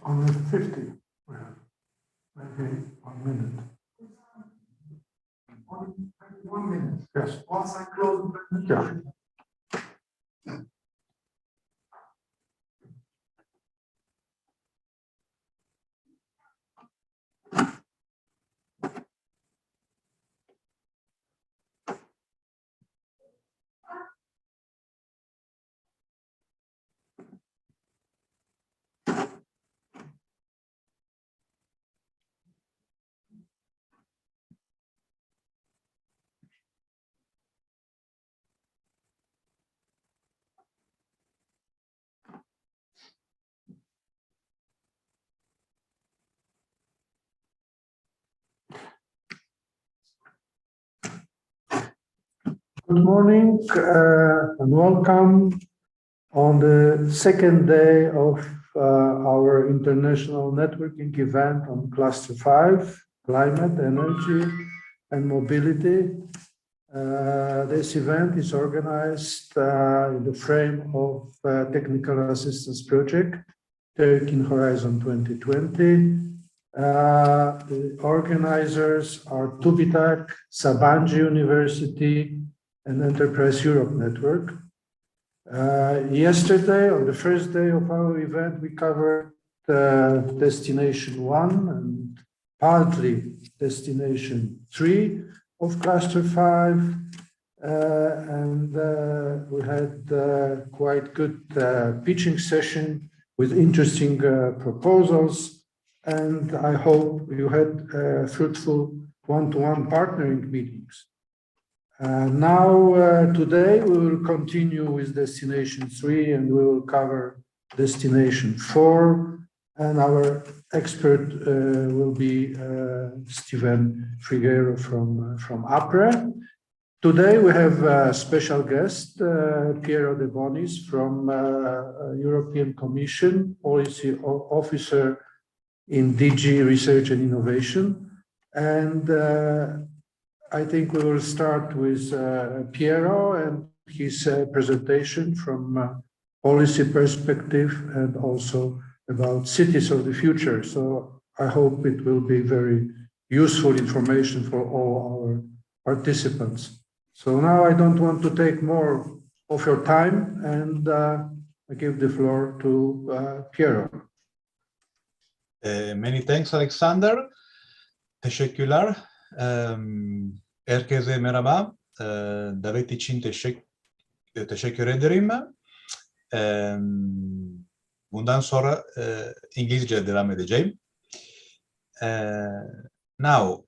only 50. Well, maybe 1 minute. Only 1 minute. Yes. Once I close the presentation. Yeah. Good morning and welcome on the second day of our international networking event on Cluster 5, Climate, Energy and Mobility. This event is organized in the frame of Technical Assistance Project, Taking Horizon 2020. The organizers are TÜBİTAK, Sabancı University, and Enterprise Europe Network. Yesterday, on the first day of our event, we covered Destination 1 and partly Destination 3 of Cluster 5. We had quite good pitching session with interesting proposals. And I hope you had fruitful one-to-one partnering meetings. Today we will continue with Destination 3 and we will cover Destination 4. And our expert will be Steven Figueiro from APRE. Today we have a special guest, Piero De Bonis from European Commission, Policy Officer in DG Research and Innovation. And I think we will start with Piero and his presentation from policy perspective and also about cities of the future. So I hope it will be very useful information for all our participants. So now I don't want to take more of your time and I give the floor to Piero. Many thanks, Alexander. Teşekkürler. Herkese merhaba. Davet için teşekkür ederim. Bundan sonra İngilizce devam edeceğim. Now,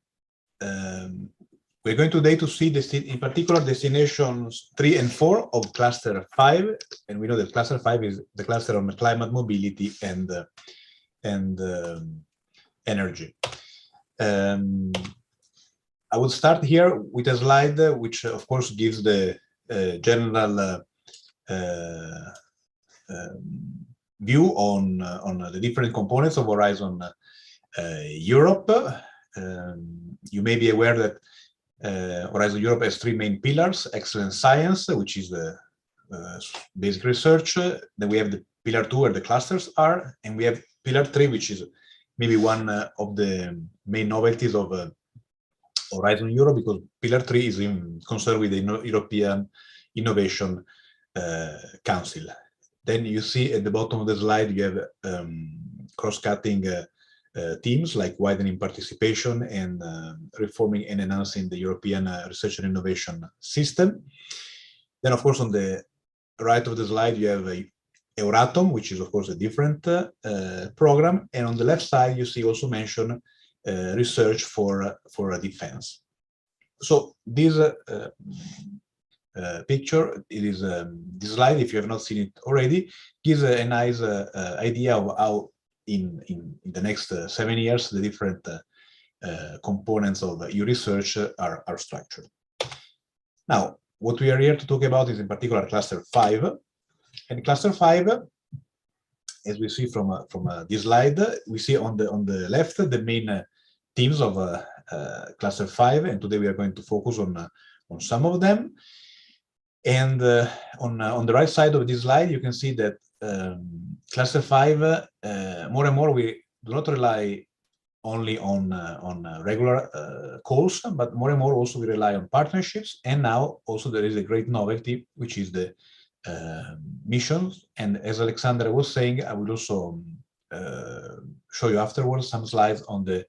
we're going today to see in particular destinations 3 and 4 of Cluster 5, and we know that Cluster 5 is the cluster on climate, mobility, and energy. I will start here with a slide which, of course, gives the general view on the different components of Horizon Europe. You may be aware that Horizon Europe has 3 main pillars: excellent science, which is the basic research. Then we have the pillar 2, where the clusters are, and we have pillar 3, which is maybe one of the main novelties of Horizon Europe, because pillar 3 is concerned with the European Innovation Council. Then you see at the bottom of the slide, you have cross-cutting themes like widening participation and reforming and enhancing the European research and innovation system. Then, of course, on the right of the slide, you have Euratom, which is, of course, a different program. And on the left side, you see also mention research for defense. So this picture, it is this slide, if you have not seen it already, gives a nice idea of how in the next 7 years the different components of your research are structured. Now, what we are here to talk about is in particular Cluster 5. And Cluster 5, as we see from this slide, we see on the left the main themes of Cluster 5, and today we are going to focus on some of them. And on the right side of this slide, you can see that Cluster 5 more and more we do not rely only on regular calls, but more and more also we rely on partnerships. And now also there is a great novelty, which is the missions. And as Alexander was saying, I will also show you afterwards some slides on the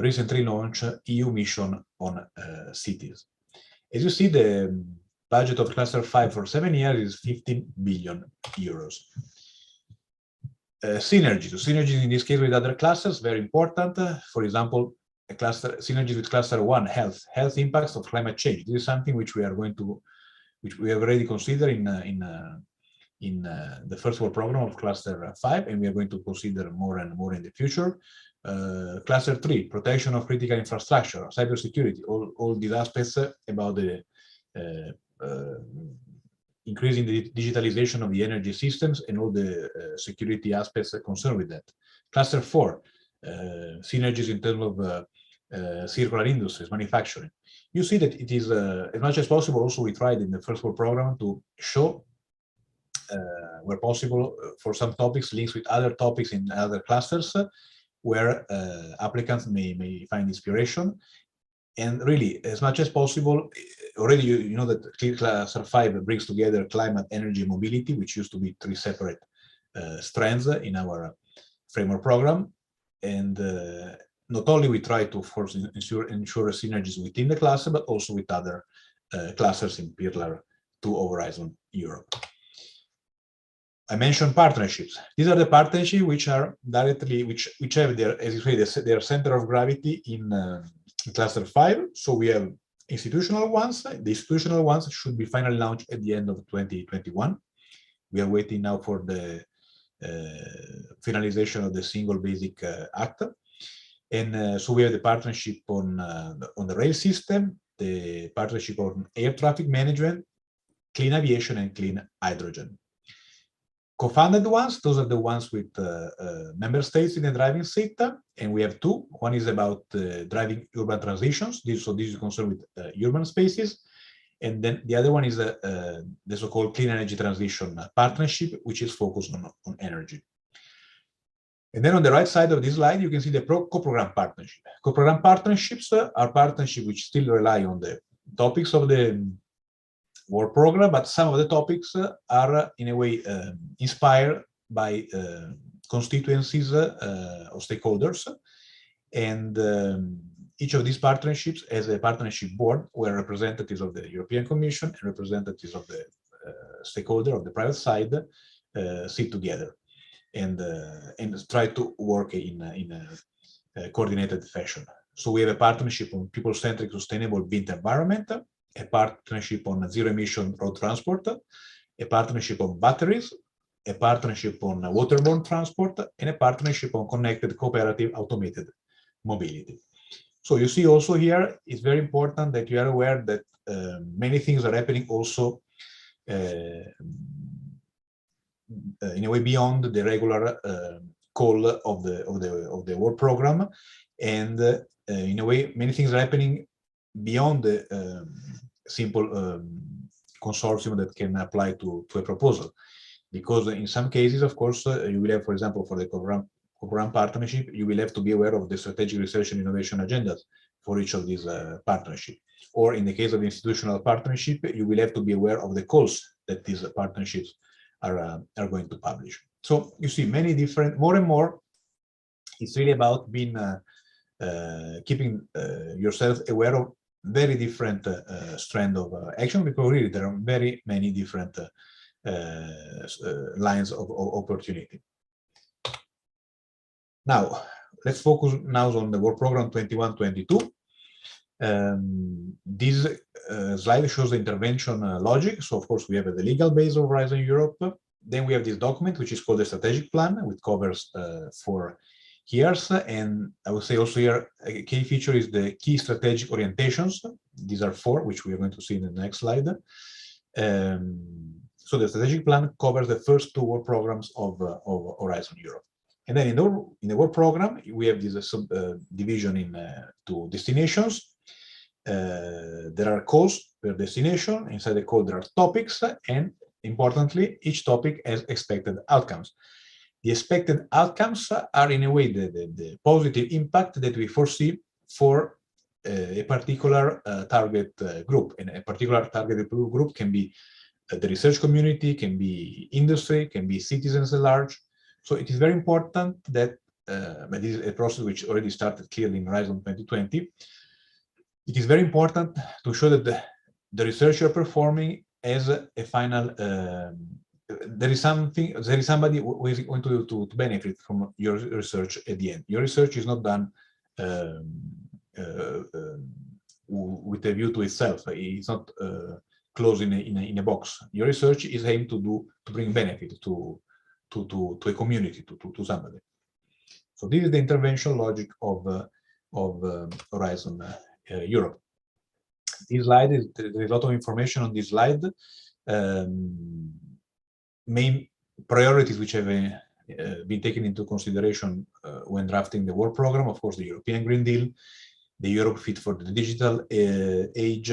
recently launched EU mission on cities. As you see, the budget of Cluster 5 for 7 years is 15 billion euros. Synergies in this case with other clusters, very important. For example, synergies with Cluster 1, health impacts of climate change. This is something which we are going to, which we have already considered in the first work program of Cluster 5, and we are going to consider more and more in the future. Cluster 3, protection of critical infrastructure, cybersecurity, all these aspects about the increasing the digitalization of the energy systems and all the security aspects concerned with that. Cluster 4, synergies in terms of circular industries, manufacturing. You see that it is, as much as possible, also we tried in the first work program to show where possible for some topics links with other topics in other clusters where applicants may find inspiration. And really, as much as possible, already you know that Cluster 5 brings together climate, energy, mobility, which used to be 3 separate strands in our framework program. And not only we try to ensure synergies within the cluster, but also with other clusters in Pillar 2 of Horizon Europe. I mentioned partnerships. These are the partnerships which are directly, which have their, as you say, their center of gravity in Cluster 5. So we have institutional ones. The institutional ones should be finally launched at the end of 2021. We are waiting now for the finalization of the Single Basic Act. And so we have the partnership on the rail system, the partnership on air traffic management, clean aviation, and clean hydrogen. Co-funded ones, those are the ones with member states in the driving seat, and we have 2. One is about driving urban transitions. This is concerned with urban spaces, and then the other one is the so-called clean energy transition partnership, which is focused on energy. And then on the right side of this slide, you can see the co-program partnership. Co-program partnerships are partnerships which still rely on the topics of the work program, but some of the topics are in a way inspired by constituencies of stakeholders, and each of these partnerships has a partnership board where representatives of the European Commission and representatives of the stakeholder of the private side sit together and try to work in a coordinated fashion. So we have a partnership on people-centric sustainable built environment, a partnership on zero-emission road transport, a partnership on batteries, a partnership on waterborne transport, and a partnership on connected, cooperative, automated mobility. So you see also here, it's very important that you are aware that many things are happening also in a way beyond the regular call of the work program, and in a way many things are happening beyond the simple consortium that can apply to a proposal, because in some cases, of course, you will have, for example, for the co-program partnership, you will have to be aware of the strategic research and innovation agendas for each of these partnerships. Or in the case of institutional partnership, you will have to be aware of the calls that these partnerships are going to publish. So you see many different, more and more, it's really about being keeping yourself aware of very different strand of action, because really there are very many different lines of opportunity. Now, let's focus now on the work program 21-22. This slide shows the intervention logic. So, of course, we have the legal base of Horizon Europe. Then we have this document, which is called the strategic plan, which covers 4 years. And I would say also here, a key feature is the key strategic orientations. These are 4, which we are going to see in the next slide. So the strategic plan covers the first 2 work programs of Horizon Europe. And then in the work program, we have this division in 2 destinations. There are calls per destination. Inside the call, there are topics, and importantly, each topic has expected outcomes. the expected outcomes are in a way the positive impact that we foresee for a particular target group. And a particular target group can be the research community, can be industry, can be citizens at large. So it is very important that, but this is a process which already started clearly in Horizon 2020. It is very important to show that the research you're performing as a final, there is somebody who is going to benefit from your research at the end. Your research is not done with a view to itself. It's not closed in a box. Your research is aimed to bring benefit to a community, to somebody. So this is the intervention logic of Horizon Europe. This slide there's a lot of information on this slide. Main priorities which have been taken into consideration when drafting the work program, of course, the European Green Deal, the Europe Fit for the Digital Age,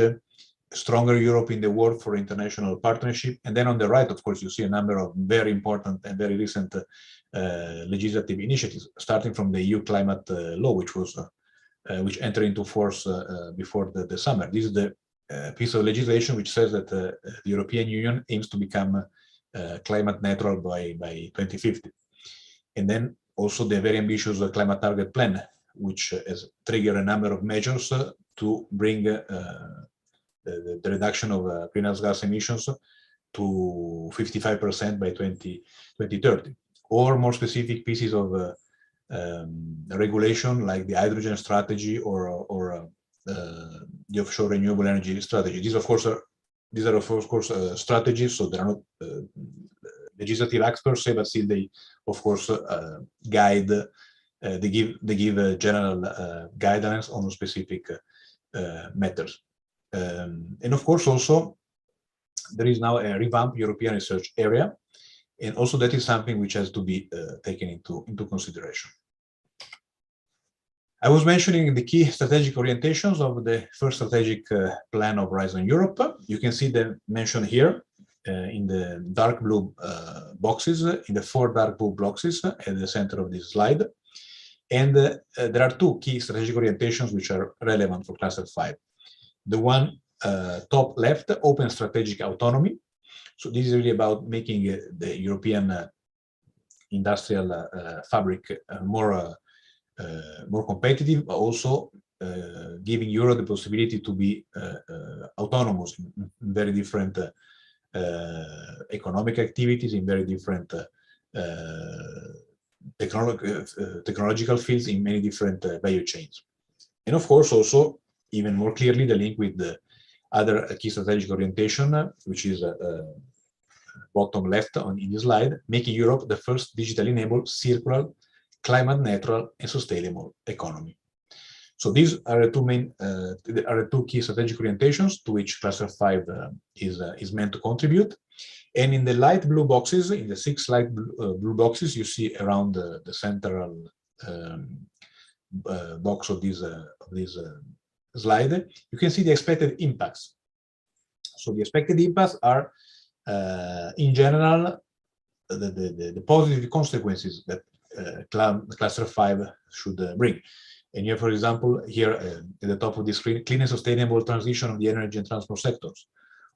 stronger Europe in the world for international partnership. And then on the right, of course, you see a number of very important and very recent legislative initiatives, starting from the EU climate law, which entered into force before the summer. This is the piece of legislation which says that the European Union aims to become climate neutral by 2050. And then also the very ambitious climate target plan, which has triggered a number of measures to bring the reduction of greenhouse gas emissions to 55% by 2030, or more specific pieces of regulation like the hydrogen strategy or the offshore renewable energy strategy. These are of course strategies, so they are not legislative acts per se, but still they of course guide. They give a general guidelines on specific matters. And of course also there is now a revamped European research area, and also that is something which has to be taken into consideration. I was mentioning the key strategic orientations of the first strategic plan of Horizon Europe. You can see them mentioned here in the dark blue boxes, in the 4 dark blue boxes at the center of this slide. And there are 2 key strategic orientations which are relevant for Cluster 5. The one top left, open strategic autonomy. So this is really about making the European industrial fabric more competitive, but also giving Europe the possibility to be autonomous in very different economic activities, in very different technological fields, in many different value chains. And of course also even more clearly the link with the other key strategic orientation, which is bottom left in this slide, making Europe the first digitally enabled, circular, climate neutral and sustainable economy. So these are the 2 main, are the 2 key strategic orientations to which Cluster 5 is meant to contribute. And in the light blue boxes, in the 6 light blue boxes, you see around the central box of this slide, you can see the expected impacts. So the expected impacts are, in general, the positive consequences that Cluster 5 should bring. And you have, for example, here at the top of the screen, clean and sustainable transition of the energy and transport sectors,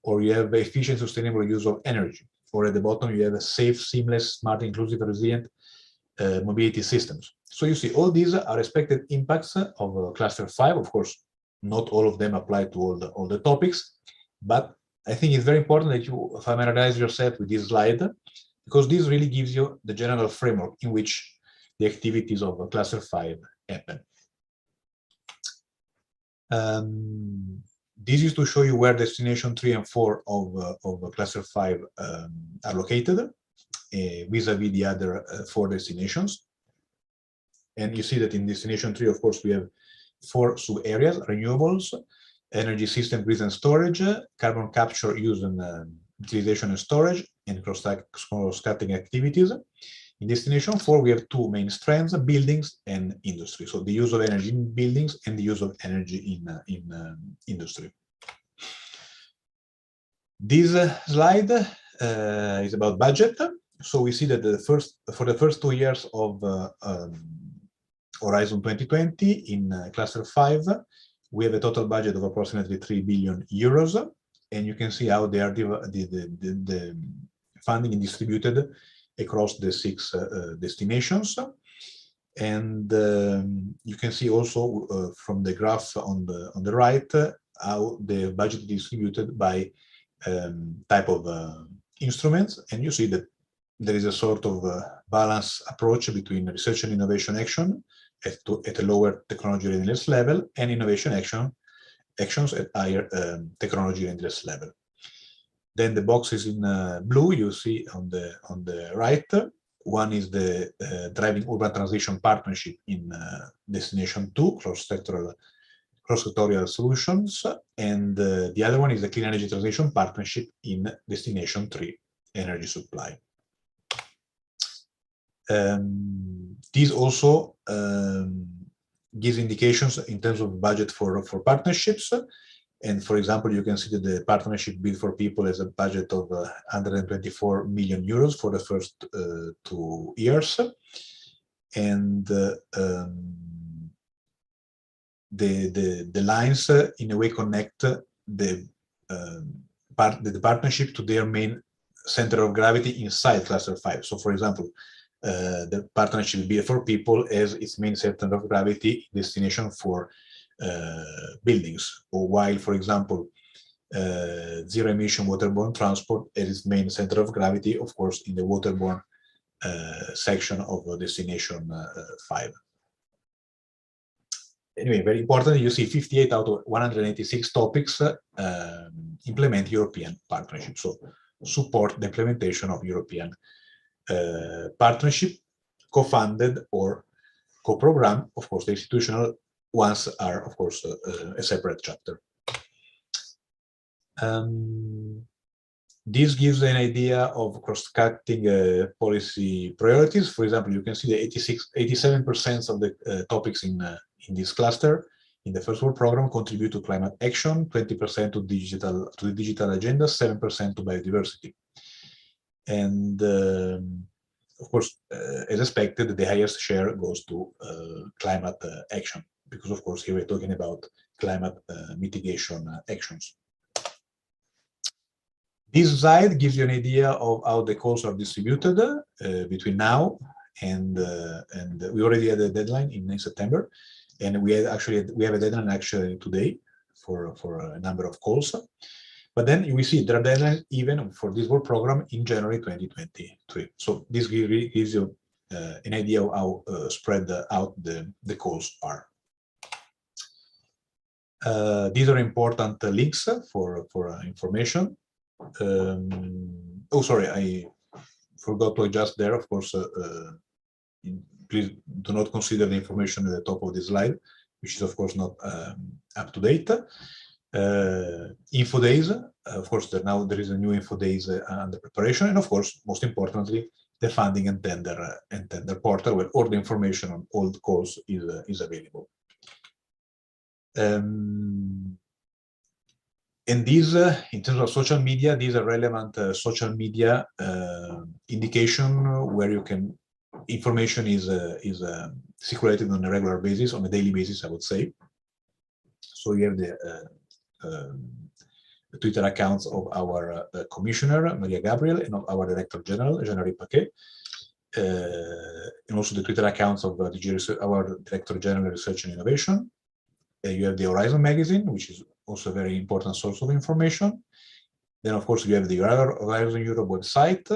or you have efficient, sustainable use of energy, or at the bottom you have a safe, seamless, smart, inclusive, resilient mobility systems. So you see, all these are expected impacts of Cluster 5. Of course, not all of them apply to all the topics, but I think it's very important that you familiarize yourself with this slide, because this really gives you the general framework in which the activities of Cluster 5 happen. This is to show you where destination 3 and 4 of Cluster 5 are located vis-a-vis the other 4 destinations. And you see that in destination 3, of course, we have 4 sub-areas: renewables, energy system, grid and storage, carbon capture, use and utilization and storage, and cross-cutting activities. In destination 4, we have 2 main strands: buildings and industry. So the use of energy in buildings and the use of energy in industry. This slide is about budget. So we see that for the first 2 years of Horizon 2020 in cluster 5, we have a total budget of approximately 3 billion euros, and you can see how they are the funding is distributed across the 6 destinations. And you can see also from the graph on the right how the budget is distributed by type of instruments, and you see that there is a sort of balanced approach between research and innovation action at a lower technology readiness level and innovation actions at higher technology readiness level. Then the boxes in blue you see on the right. One is the Driving Urban Transition Partnership in Destination 2, cross-sectorial solutions, and the other one is the Clean Energy Transition Partnership in Destination 3, energy supply. This also gives indications in terms of budget for partnerships. And for example, you can see that the partnership Build for People has a budget of 124 million euros for the first 2 years. And the lines in a way connect the partnership to their main center of gravity inside cluster 5. So for example, the partnership Build for People has its main center of gravity destination for buildings, or while, for example, zero emission waterborne transport has its main center of gravity, of course, in the waterborne section of destination 5. Anyway, very important, you see 58 out of 186 topics implement European partnership, so support the implementation of European partnership, co-funded or co-programmed. Of course, the institutional ones are, of course, a separate chapter. This gives an idea of cross-cutting policy priorities. For example, you can see the 87% of the topics in this cluster in the first world program contribute to climate action, 20% to the digital agenda, 7% to biodiversity. And of course, as expected, the highest share goes to climate action, because of course here we're talking about climate mitigation actions. This slide gives you an idea of how the calls are distributed between now and we already had a deadline in September, and we have a deadline actually today for a number of calls. But then we see there are deadlines even for this work program in January 2023. So this gives you an idea of how spread out the calls are. These are important links for information. Oh, sorry, I forgot to adjust there. Of course, please do not consider the information at the top of the slide, which is of course not up to date. Info days, of course, now there is a new info days under preparation, and of course, most importantly, the funding and tender portal where all the information on all the calls is available. And these, in terms of social media, these are relevant social media indication where you can information is circulated on a regular basis, on a daily basis, I would say. So you have the Twitter accounts of our Commissioner, Maria Gabriel, and of our Director General, Jean-Marie Paquet, and also the Twitter accounts of our Director General Research and Innovation. You have the Horizon magazine, which is also a very important source of information. Then, of course, you have the Horizon Europe website,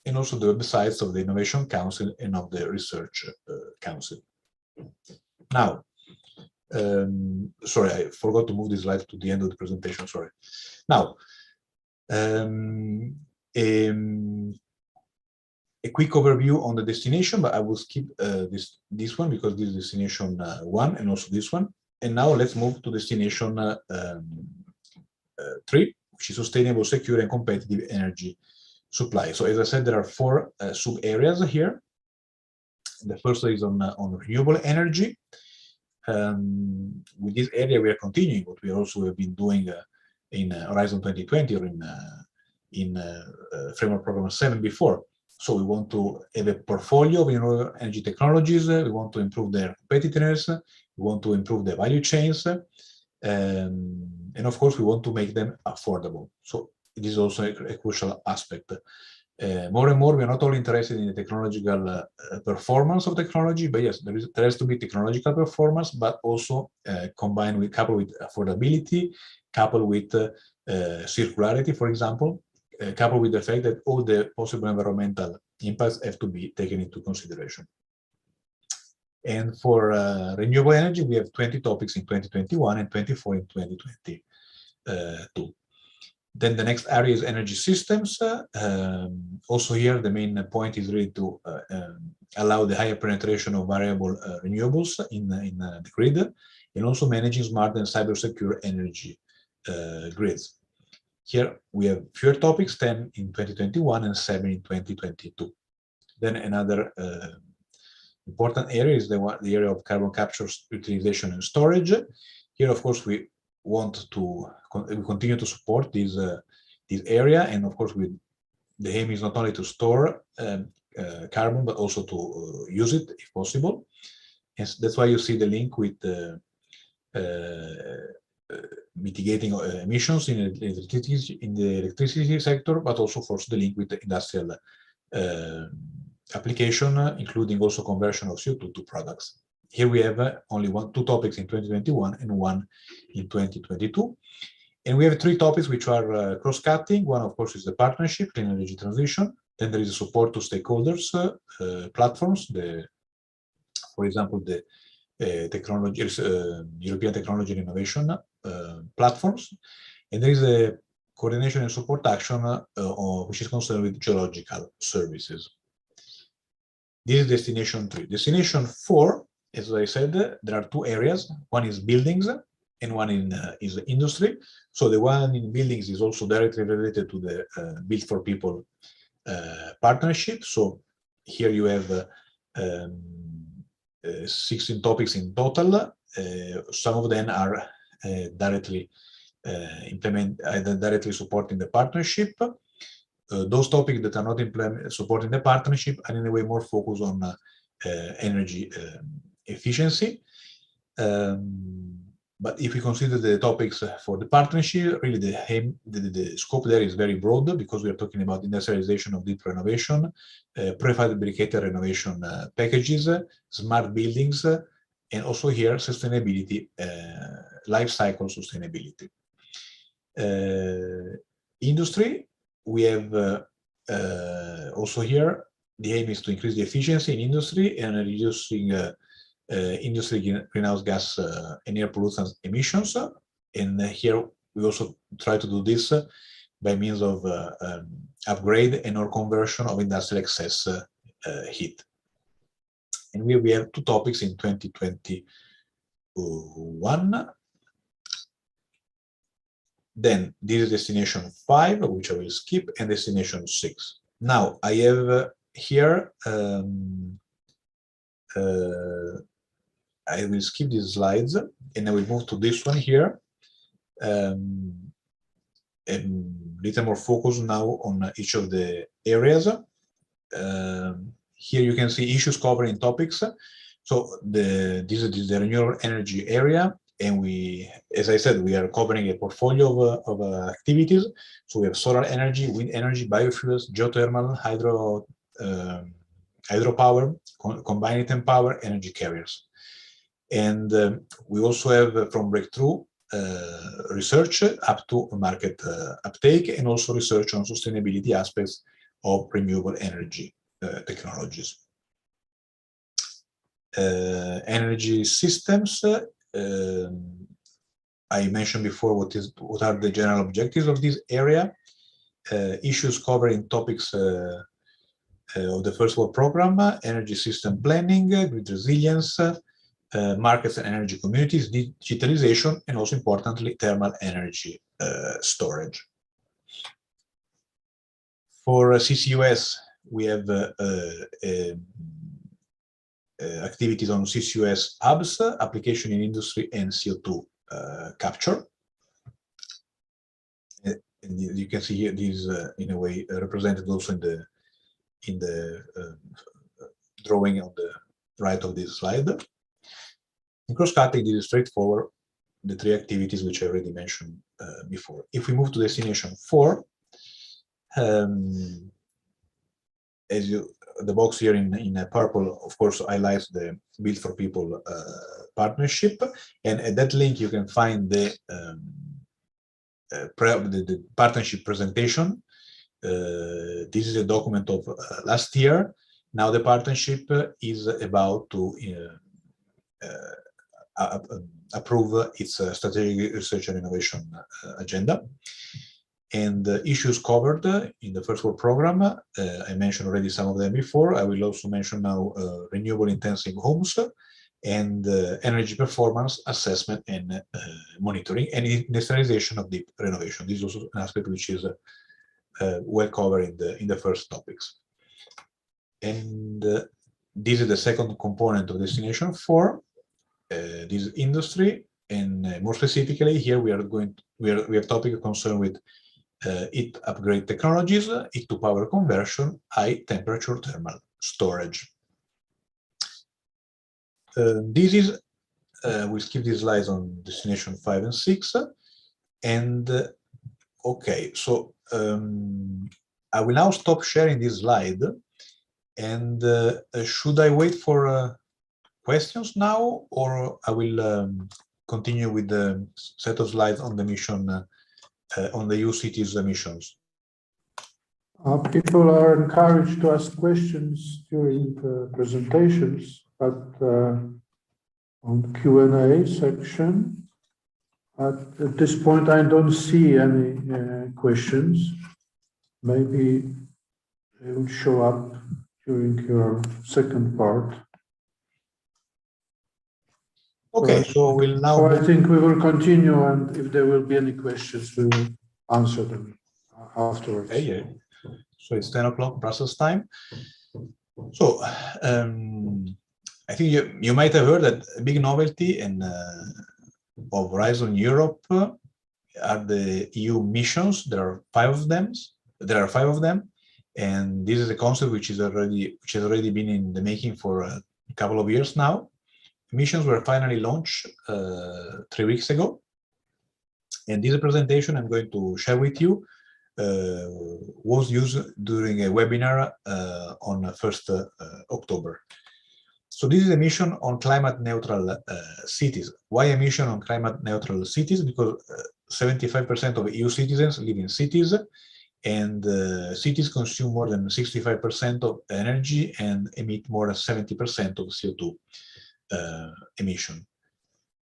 and also the websites of the Innovation Council and of the Research Council. Now, sorry, I forgot to move this slide to the end of the presentation, sorry. Now, a quick overview on the destination, but I will skip this one because this is destination 1 and also this one. And now let's move to destination 3, which is sustainable, secure, and competitive energy supply. So as I said, there are 4 sub-areas here. The first is on renewable energy. With this area, we are continuing what we also have been doing in Horizon 2020 or in Framework Program 7 before. So we want to have a portfolio of renewable energy technologies. We want to improve their competitiveness. We want to improve the value chains. And of course, we want to make them affordable. So it is also a crucial aspect. More and more, we are not only interested in the technological performance of technology, but yes, there has to be technological performance, but also coupled with affordability, coupled with circularity, for example, coupled with the fact that all the possible environmental impacts have to be taken into consideration. And for renewable energy, we have 20 topics in 2021 and 24 in 2022. Then the next area is energy systems. Also here, the main point is really to allow the higher penetration of variable renewables in the grid, and also managing smart and cyber secure energy grids. Here we have fewer topics, 10 in 2021 and 7 in 2022. Then another important area is the area of carbon capture, utilization, and storage. Here, of course, we continue to support this area, and of course, the aim is not only to store carbon, but also to use it if possible. And that's why you see the link with mitigating emissions in the electricity sector, but also, of course, the link with the industrial application, including also conversion of CO2 to products. Here we have only two topics in 2021 and one in 2022. And we have three topics which are cross-cutting. One, of course, is the partnership, clean energy transition. Then there is a support to stakeholders, platforms, for example, the European Technology and Innovation platforms. And there is a coordination and support action which is concerned with geological services. This is destination 3. Destination 4, as I said, there are two areas. One is buildings and one is industry. So the one in buildings is also directly related to the Build for People partnership. So here you have 16 topics in total. Some of them are directly directly supporting the partnership. Those topics that are not supporting the partnership are in a way more focused on energy efficiency. But if we consider the topics for the partnership, really the scope there is very broad, because we are talking about industrialization of deep renovation, prefabricated renovation packages, smart buildings, and also here sustainability, life cycle sustainability. Industry, we have also here, the aim is to increase the efficiency in industry and reducing industry greenhouse gas and air pollutants emissions. And here we also try to do this by means of upgrade and or conversion of industrial excess heat. And we have two topics in 2021. Then this is destination 5, which I will skip, and destination 6. Now I have here, I will skip these slides and I will move to this one here. And little more focus now on each of the areas. Here you can see issues covering topics. So this is the renewable energy area. And we, as I said, we are covering a portfolio of activities. So we have solar energy, wind energy, biofuels, geothermal, hydropower, combined heat and power, energy carriers. And we also have from breakthrough research up to market uptake, and also research on sustainability aspects of renewable energy technologies. Energy systems. I mentioned before what are the general objectives of this area. Issues covering topics of the first world program: energy system planning, grid resilience, markets and energy communities, digitalization, and also importantly thermal energy storage. For CCUS, we have activities on CCUS hubs, application in industry, and CO2 capture. And you can see here these in a way represented also in in the drawing on the right of this slide. In cross-cutting, this is straightforward, the three activities which I already mentioned before. If we move to destination 4, as the box here in purple, of course, highlights the Build for People partnership, and at that link you can find the partnership presentation. This is a document of last year. Now the partnership is about to approve its strategic research and innovation agenda. And the issues covered in the first work program, I mentioned already some of them before. I will also mention now renewable intensive homes and energy performance assessment and monitoring, and industrialization of deep renovation. This is also an aspect which is well covered in the first topics. And this is the second component of destination 4. This is industry, and more specifically here we have topic concerned with heat upgrade technologies, heat to power conversion, high temperature thermal storage. This is, we skip these slides on destination 5 and 6. And okay, so I will now stop sharing this slide. And should I wait for questions now, or I will continue with the set of slides on the mission, on the EU cities emissions? People are encouraged to ask questions during the presentations, but on Q&A section, at this point, I don't see any questions. Maybe they will show up during your second part. Okay, so we'll now. So I think we will continue, and if there will be any questions, we will answer them afterwards. Okay, yeah. So it's 10 o'clock Brussels time. So I think you might have heard that a big novelty of Horizon Europe are the EU missions. There are 5 of them. And this is a concept which has already been in the making for a couple of years now. Missions were finally launched 3 weeks ago. And this presentation I'm going to share with you was used during a webinar on 1st October. So this is a mission on climate neutral cities. Why a mission on climate neutral cities? Because 75% of EU citizens live in cities, and cities consume more than 65% of energy and emit more than 70% of CO2 emission.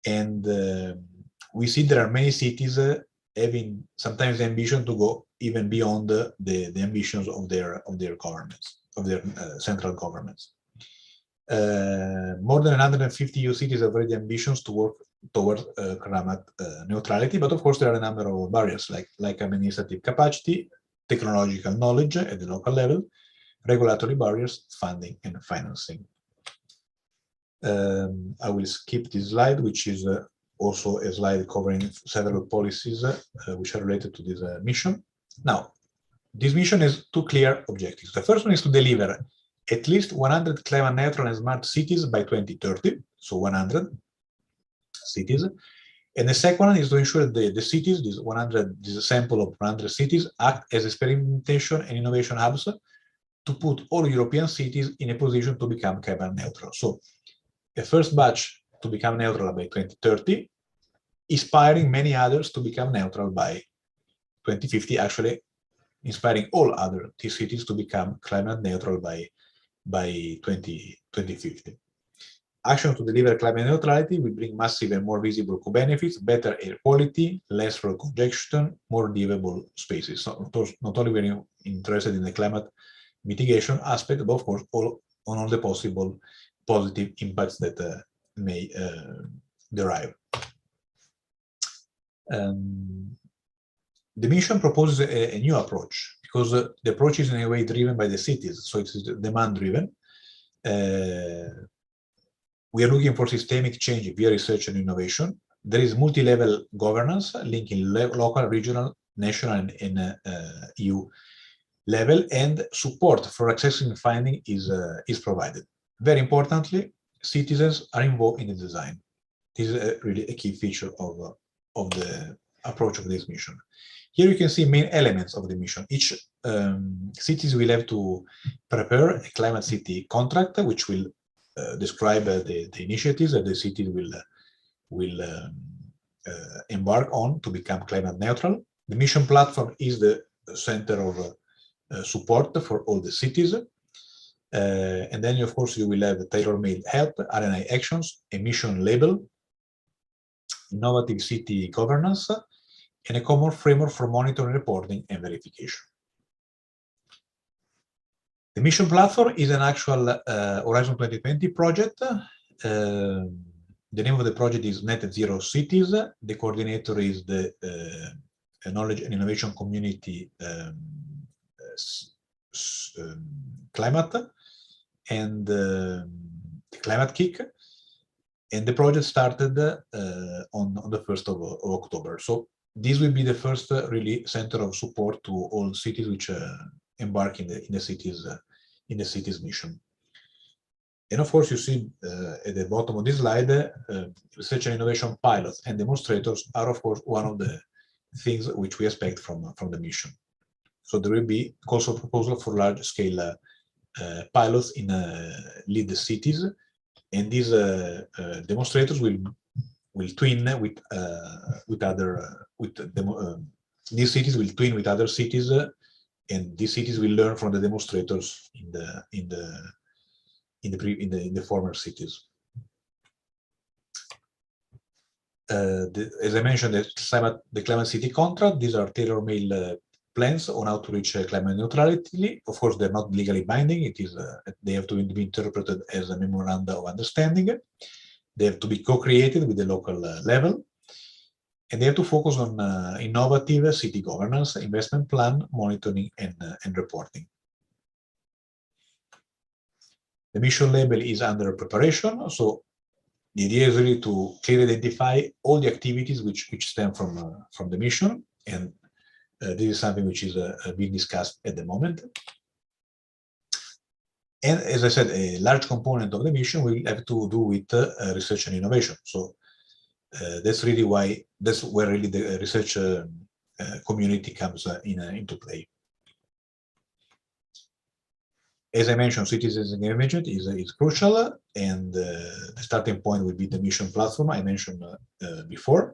And we see there are many cities having sometimes the ambition to go even beyond the ambitions of their governments, of their central governments. More than 150 EU cities have already ambitions to work towards climate neutrality, but of course there are a number of barriers like administrative capacity, technological knowledge at the local level, regulatory barriers, funding and financing. I will skip this slide, which is also a slide covering several policies which are related to this mission. Now, this mission has 2 clear objectives. The first one is to deliver at least 100 climate neutral and smart cities by 2030, so 100 cities. And the second one is to ensure that the cities, this sample of 100 cities, act as experimentation and innovation hubs to put all European cities in a position to become carbon neutral. So a first batch to become neutral by 2030, inspiring many others to become neutral by 2050, actually inspiring all other cities to become climate neutral by 2050. Action to deliver climate neutrality will bring massive and more visible co-benefits, better air quality, less road congestion, more livable spaces. So of course, not only we're interested in the climate mitigation aspect, but of course on all the possible positive impacts that may derive. The mission proposes a new approach, because the approach is in a way driven by the cities, so it's demand driven. We are looking for systemic change via research and innovation. There is multi-level governance linking local, regional, national, and EU level, and support for accessing finding is provided. Very importantly, citizens are involved in the design. This is really a key feature of the approach of this mission. Here you can see main elements of the mission. Each cities will have to prepare a climate city contract, which will describe the initiatives that the city will embark on to become climate neutral. The mission platform is the center of support for all the cities. And then, of course, you will have tailor-made help, R&I actions, a mission label, innovative city governance, and a common framework for monitoring, reporting, and verification. The mission platform is an actual Horizon 2020 project. The name of the project is Net Zero Cities. The coordinator is the Knowledge and Innovation Community Climate and the Climate Kick. And the project started on the 1st of October. So this will be the first really center of support to all cities which embark in the cities mission. And of course, you see at the bottom of this slide, research and innovation pilots and demonstrators are, of course, one of the things which we expect from the mission. So there will be also a proposal for large-scale pilots in lead cities, and these demonstrators will twin with other these cities will twin with other cities, and these cities will learn from the demonstrators in the former cities. As I mentioned, the climate city contract, these are tailor-made plans on how to reach climate neutrality. Of course, they're not legally binding. It is they have to be interpreted as a memorandum of understanding. They have to be co-created with the local level, and they have to focus on innovative city governance, investment plan, monitoring, and reporting. The mission label is under preparation, so the idea is really to clearly identify all the activities which stem from the mission, and this is something which is being discussed at the moment. And as I said, a large component of the mission will have to do with research and innovation. So that's where really the research community comes into play. As I mentioned, citizens engagement is crucial, and the starting point will be the mission platform I mentioned before.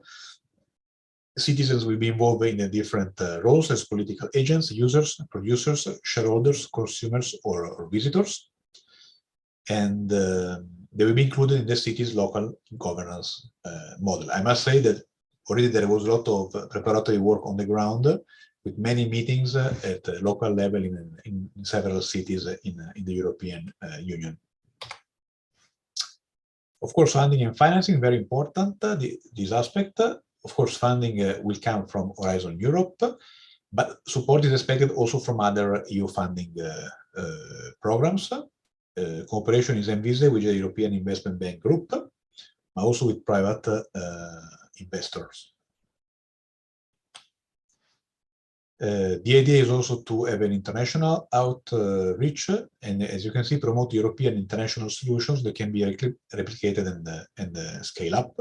Citizens will be involved in the different roles as political agents, users, producers, shareholders, consumers, or visitors. And they will be included in the city's local governance model. I must say that already there was a lot of preparatory work on the ground, with many meetings at the local level in several cities in the European Union. Of course, funding and financing, very important, this aspect. Of course, funding will come from Horizon Europe, but support is expected also from other EU funding programs. Cooperation is envisaged with the European Investment Bank Group, but also with private investors. The idea is also to have an international outreach, and as you can see, promote European international solutions that can be replicated and scale up.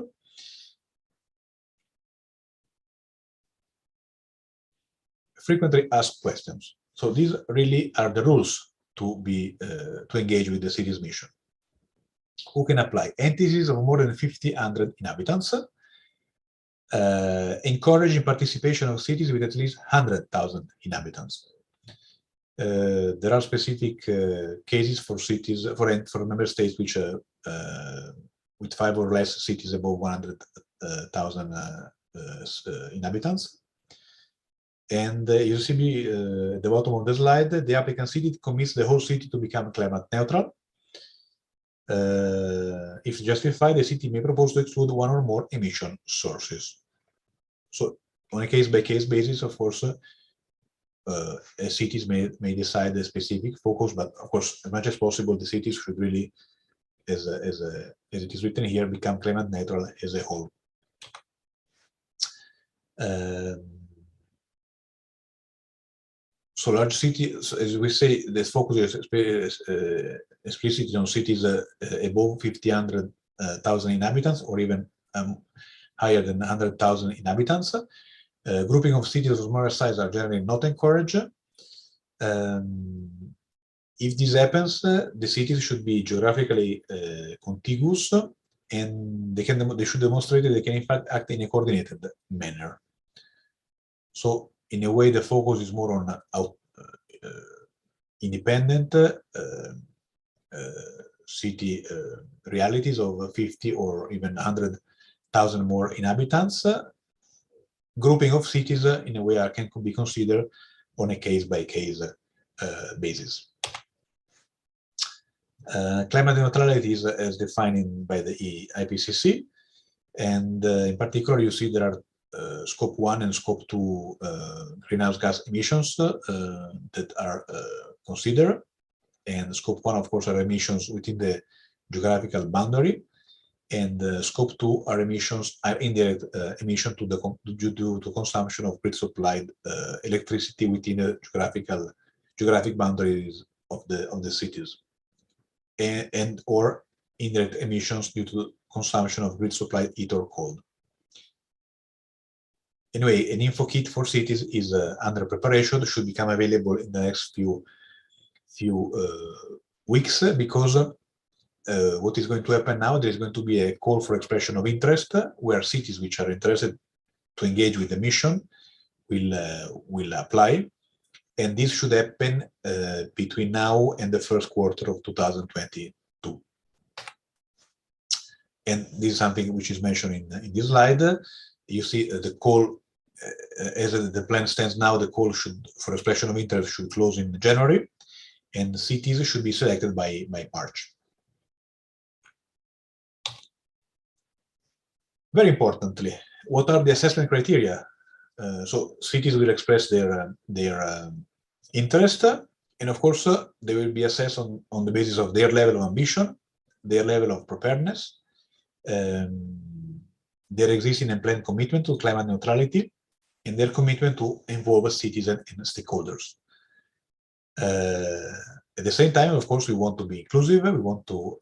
Frequently asked questions. So these really are the rules to engage with the city's mission. Who can apply? Entities of more than 100 inhabitants, encouraging participation of cities with at least 100,000 inhabitants. There are specific cases for cities, for member states which with 5 or less cities above 100,000 inhabitants. And you see at the bottom of the slide, the applicant city commits the whole city to become climate neutral. If justified, the city may propose to exclude one or more emission sources. So on a case-by-case basis, of course, cities may decide a specific focus, but of course, as much as possible, the cities should really, as it is written here, become climate neutral as a whole. So large cities, as we say, this focus is explicitly on cities above 500,000 inhabitants, or even higher than 100,000 inhabitants. Grouping of cities of smaller size are generally not encouraged. If this happens, the cities should be geographically contiguous, and they should demonstrate that they can in fact act in a coordinated manner. So in a way, the focus is more on independent city realities of 50 or even 100,000 more inhabitants. Grouping of cities in a way can be considered on a case-by-case basis. Climate neutrality is as defined by the IPCC, and in particular, you see there are Scope 1 and Scope 2 greenhouse gas emissions that are considered, and Scope 1, of course, are emissions within the geographical boundary, and Scope 2 are emissions, indirect emission due to consumption of grid-supplied electricity within the geographic boundaries of the cities, and or indirect emissions due to consumption of grid-supplied heat or cold. Anyway, an info kit for cities is under preparation, should become available in the next few weeks, because what is going to happen now, there is going to be a call for expression of interest, where cities which are interested to engage with the mission will apply, and this should happen between now and the first quarter of 2022. And this is something which is mentioned in this slide. You see the call, as the plan stands now, the call for expression of interest should close in January, and cities should be selected by March. Very importantly, what are the assessment criteria? So cities will express their interest, and of course they will be assessed on the basis of their level of ambition, their level of preparedness, their existing and planned commitment to climate neutrality, and their commitment to involve citizens and stakeholders. At the same time, of course, we want to be inclusive, we want to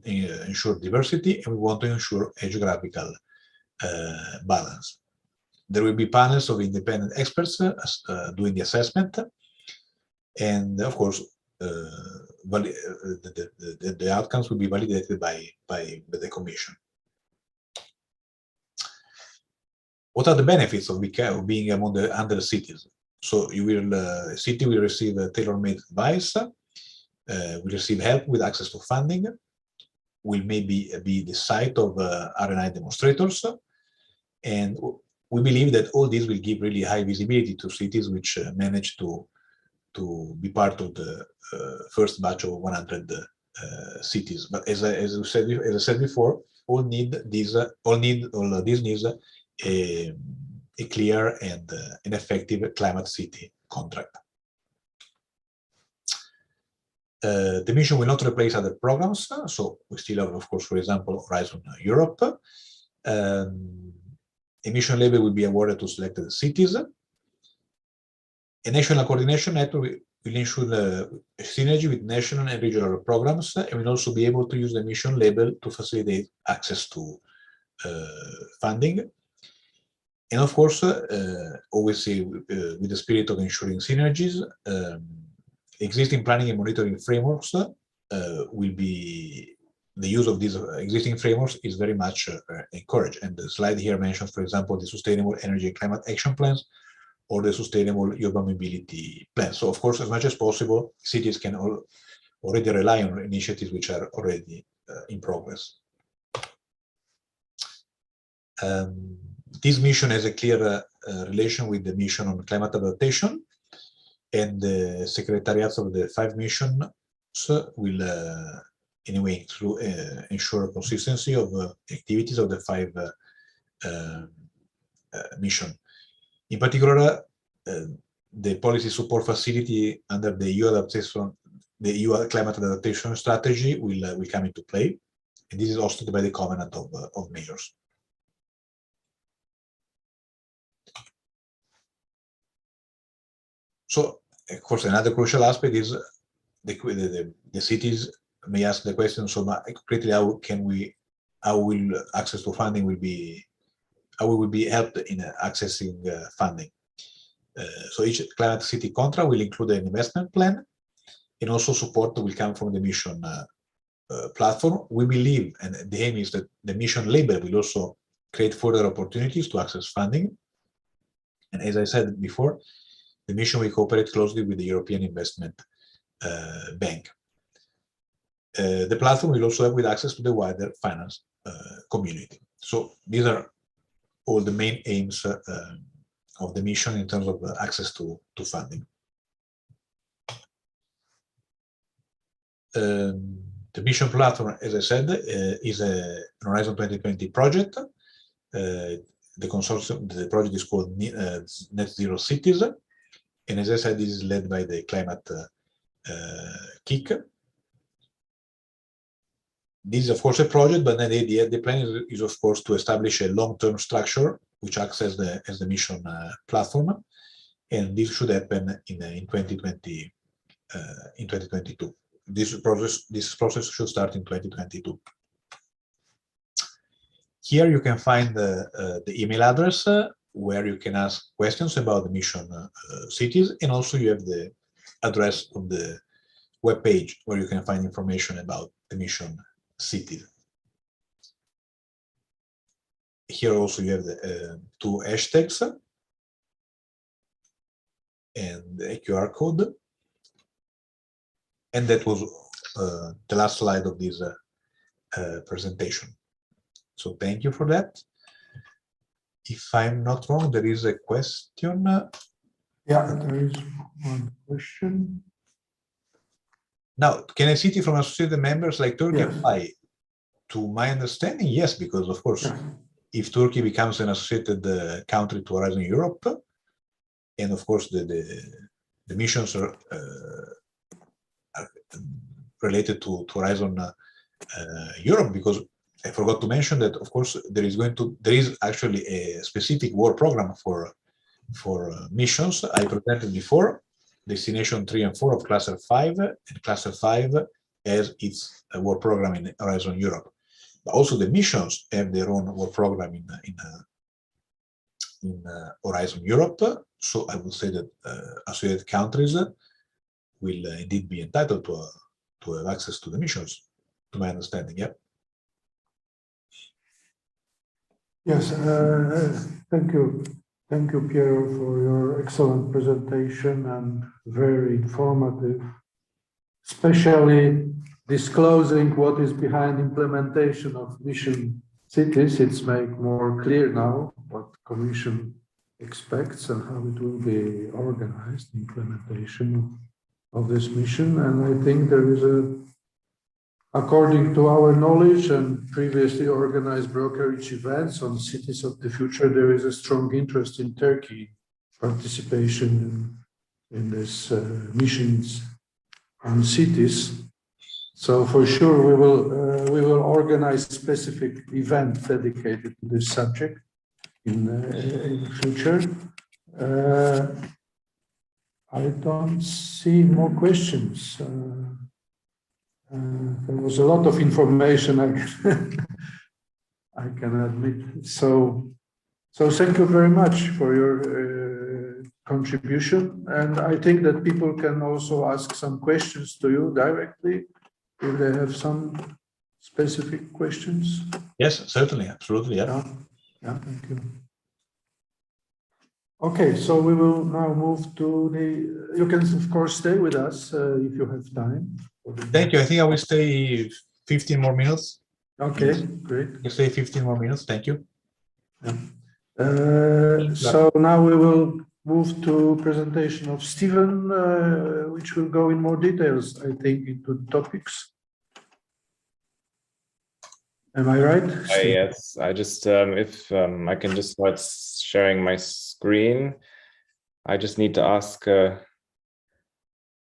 ensure diversity, and we want to ensure a geographical balance. There will be panels of independent experts doing the assessment, and of course, the outcomes will be validated by the Commission. What are the benefits of being among the 100 cities? So city will receive tailor-made advice, will receive help with access to funding, will maybe be the site of R&I demonstrators, and we believe that all this will give really high visibility to cities which manage to be part of the first batch of 100 cities. But as I said before, all these needs a clear and an effective climate city contract. The mission will not replace other programs, so we still have, of course, for example, Horizon Europe. A mission label will be awarded to selected cities. A national coordination network will ensure synergy with national and regional programs, and will also be able to use the mission label to facilitate access to funding. And of course, always with the spirit of ensuring synergies, existing planning and monitoring frameworks will be, the use of these existing frameworks is very much encouraged. And the slide here mentions, for example, the Sustainable Energy and Climate Action Plans or the Sustainable Urban Mobility Plan. So of course, as much as possible, cities can already rely on initiatives which are already in progress. This mission has a clear relation with the mission on climate adaptation, and the secretariats of the 5 missions will in a way ensure consistency of activities of the 5 missions. In particular, the policy support facility under the EU climate adaptation strategy will come into play, and this is hosted by the Covenant of Mayors. So of course, another crucial aspect is the cities may ask the question, so concretely, how will access to funding how we will be helped in accessing funding. So each climate city contract will include an investment plan, and also support will come from the mission platform. We believe, and the aim is that the mission label will also create further opportunities to access funding. And as I said before, the mission will cooperate closely with the European Investment Bank. The platform will also have with access to the wider finance community. So these are all the main aims of the mission in terms of access to funding. The mission platform, as I said, is a Horizon 2020 project. The consortium, the project is called Net Zero Cities, and as I said, this is led by the Climate Kick. This is, of course, a project, but then the plan is, of course, to establish a long-term structure which acts as the mission platform, and this should happen in 2020, in 2022. This process should start in 2022. Here you can find the email address where you can ask questions about the mission cities, and also you have the address of the web page where you can find information about the mission cities. Here also you have the two hashtags and a QR code. And that was the last slide of this presentation. So thank you for that. If I'm not wrong, there is a question. Yeah, there is one question. Now, can a city from associated members like Turkey Yes. apply? To my understanding, yes, because of course, Yes. if Turkey becomes an associated country to Horizon Europe, and of course the missions are related to Horizon Europe, because I forgot to mention that, of course, there is actually a specific work program for missions. I presented before, Destination 3 and 4 of Cluster 5, and Cluster 5 as its work program in Horizon Europe. But also the missions have their own work program in Horizon Europe. So I would say that associated countries will indeed be entitled to have access to the missions, to my understanding. Yeah. Yes, thank you. Thank you, Piero, for your excellent presentation and very informative, especially disclosing what is behind implementation of mission cities. It's made more clear now what Commission expects and how it will be organized, implementation of this mission. And I think there is according to our knowledge and previously organized brokerage events on cities of the future, there is a strong interest in Turkey participation in this missions on cities. So for sure we will organize specific event dedicated to this subject in the future. I don't see more questions. There was a lot of information, I can admit. So thank you very much for your contribution. And I think that people can also ask some questions to you directly if they have some specific questions. Yes, certainly, absolutely. Yeah. Yeah, thank you. Okay, so we will now move to you can of course stay with us if you have time. Thank you. I think I will stay 15 more minutes. Okay, great. You stay 15 more minutes. Thank you. Yeah. So now we will move to presentation of Stephen, which will go in more details, I think, into the topics. Am I right? Yes, I just, if I can just start sharing my screen. I just need to ask,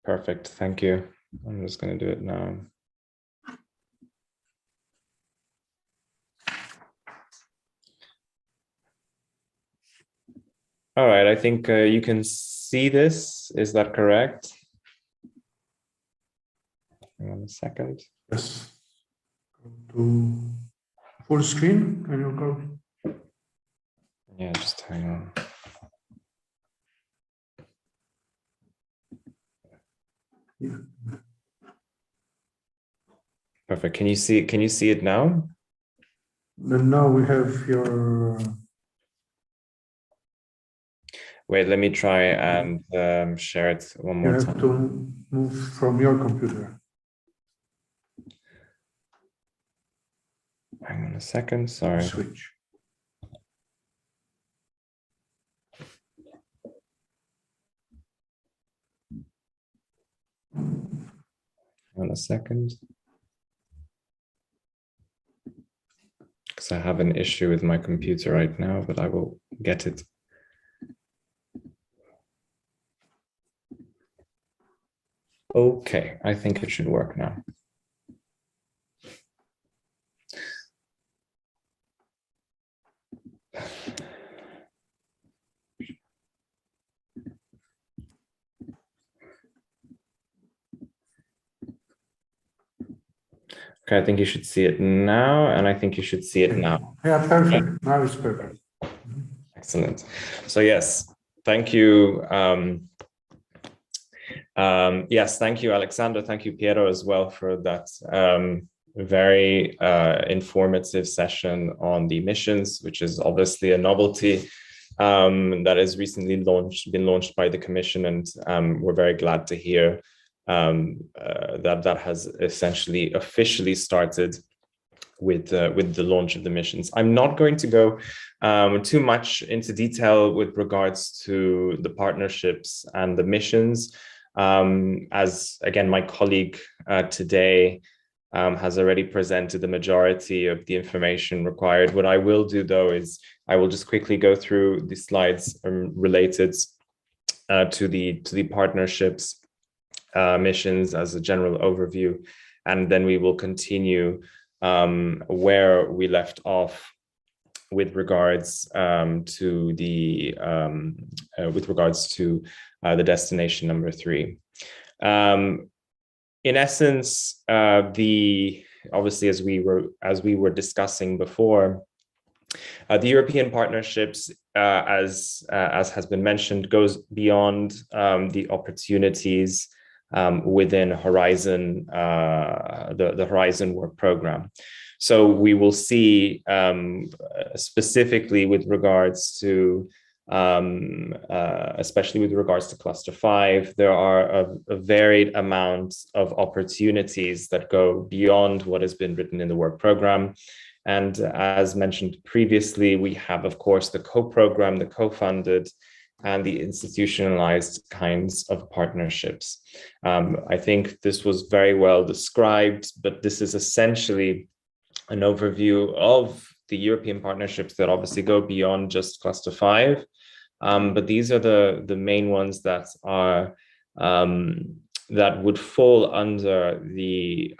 perfect, thank you. I'm just going to do it now. All right, I think you can see see this? Is that correct? Hang on a second. Yes. Go to full screen. Can you go? Yeah, just hang on. Yeah. Perfect. Can you see it now? Then now we have your. Wait, let me try and share it one You more have time. to move from your computer. Hang on a second, sorry. Switch. Hang on a second. Because I have an issue with my computer right now, but I will get it. Okay, I think it should work now. Okay, I think you should see it now, and I think you should see it now. Yeah, perfect. Now it's perfect. Excellent. So yes, thank you. Yes, thank you, Alexander. Thank you, Piero, as well, for that very informative session on the missions, which is obviously a novelty that has recently been launched by the Commission, and we're very glad to hear that has essentially officially started with the launch of the missions. I'm not going to go too much into detail with regards to the partnerships and the missions, as again my colleague today has already presented the majority of the information required. What I will do, though, is I will just quickly go through the slides related to the partnerships missions as a general overview, and then we will continue where we left off with regards to the destination number 3. In essence, obviously, as we were discussing before, the European partnerships, as has been mentioned, goes beyond the opportunities within Horizon, the Horizon work program. So we will see, specifically with regards to, especially with regards to Cluster 5, there are a varied amount of opportunities that go beyond what has been written in the work program. And as mentioned previously, we have, of course, the co-program, the co-funded, and the institutionalized kinds of partnerships. I think this was very well described, but this is essentially an overview of the European partnerships that obviously go beyond just Cluster 5. But these are the main ones that are that would fall under the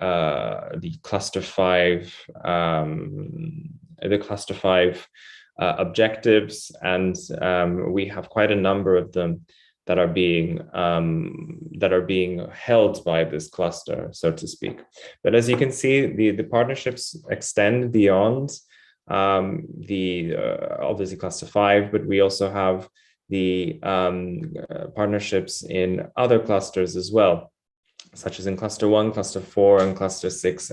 Cluster 5 objectives, and we have quite a number of them that are being held by this cluster, so to speak. But as you can see, the partnerships extend beyond obviously Cluster 5, but we also have the partnerships in other clusters as well, such as in Cluster 1, Cluster 4, and Cluster 6,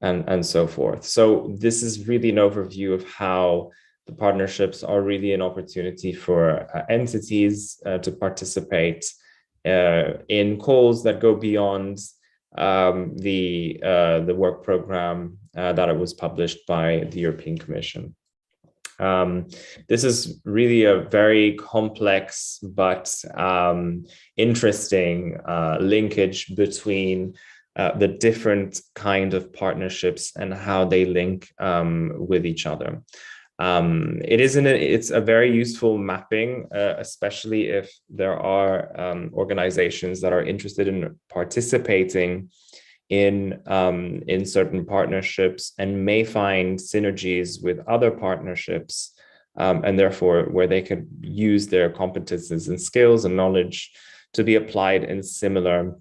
and so forth. So this is really an overview of how the partnerships are really an opportunity for entities to participate in calls that go beyond the work program that it was published by the European Commission. This is really a very complex but interesting linkage between the different kind of partnerships and how they link with each other. It's a very useful mapping, especially if there are organizations that are interested in participating in certain partnerships and may find synergies with other partnerships and therefore where they could use their competences and skills and knowledge to be applied in similar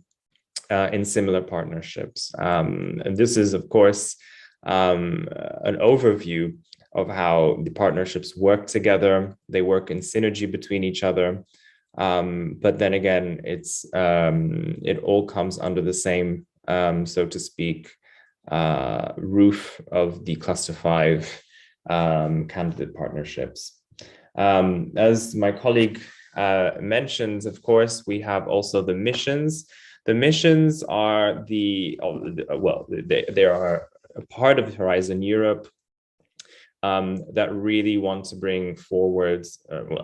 partnerships. And this is, of course, an overview of how the partnerships work together. They work in synergy between each other. But then again, it all comes under the same, so to speak, roof of the Cluster 5 candidate partnerships. As my colleague mentioned, of course, we have also the missions. The missions are they are a part of Horizon Europe that really want to bring forward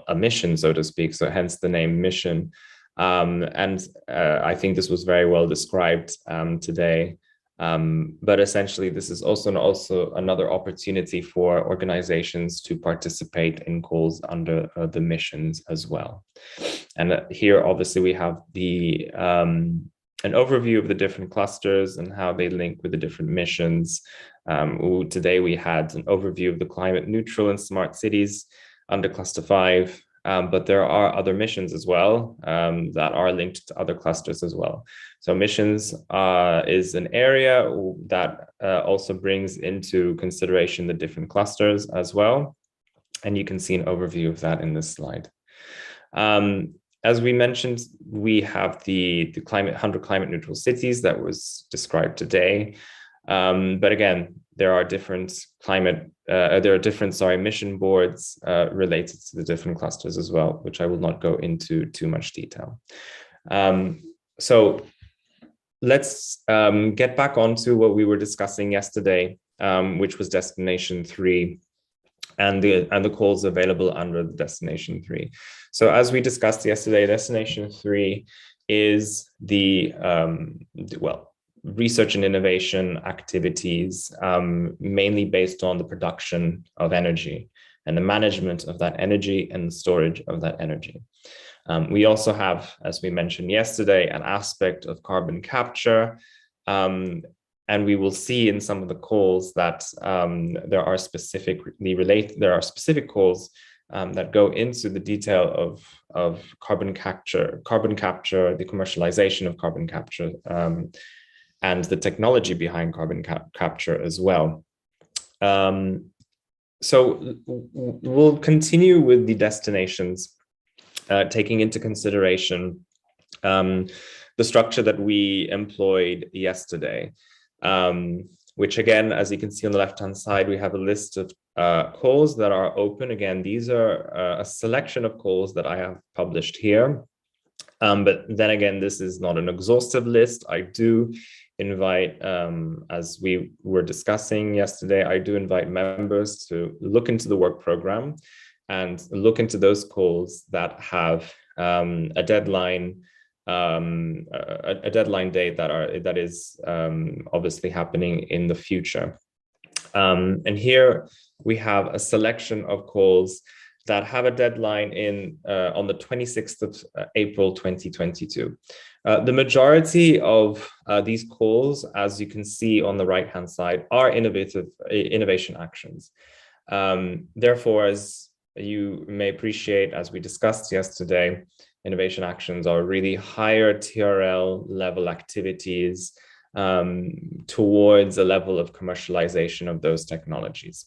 a mission, so to speak, so hence the name mission. And I think this was very well described today. But essentially, this is also another opportunity for organizations to participate in calls under the missions as well. And here, obviously, we have the an overview of the different clusters and how they link with the different missions. Today, we had an overview of the climate neutral and smart cities under Cluster 5, but there are other missions as well that are linked to other clusters as well. So missions is an area that also brings into consideration the different clusters as well. And you can see an overview of that in this slide. As we mentioned, we have the 100 climate neutral cities that was described today. But again, there are different mission boards related to the different clusters as well, which I will not go into too much detail. So let's get back onto what we were discussing yesterday, which was Destination 3 and the calls available under the Destination 3. So as we discussed yesterday, Destination 3 is the research and innovation activities, mainly based on the production of energy and the management of that energy and the storage of that energy. We also have, as we mentioned yesterday, an aspect of carbon capture. And we will see in some of the calls that there are specific calls that go into the detail of carbon capture, the commercialization of carbon capture, and the technology behind carbon capture as well. So we'll continue with the destinations, taking into consideration the structure that we employed yesterday. Which again, as you can see on the left-hand side, we have a list of calls that are open. Again, these are a selection of calls that I have published here. But then again, this is not an exhaustive list. I do invite, as we were discussing yesterday, I do invite members to look into the work program and look into those calls that have a deadline date that is obviously happening in the future. And here we have a selection of calls that have a deadline on the 26th of April 2022. The majority of these calls, as you can see on the right-hand side, are innovation actions. Therefore, as you may appreciate, as we discussed yesterday, innovation actions are really higher TRL level activities towards a level of commercialization of those technologies.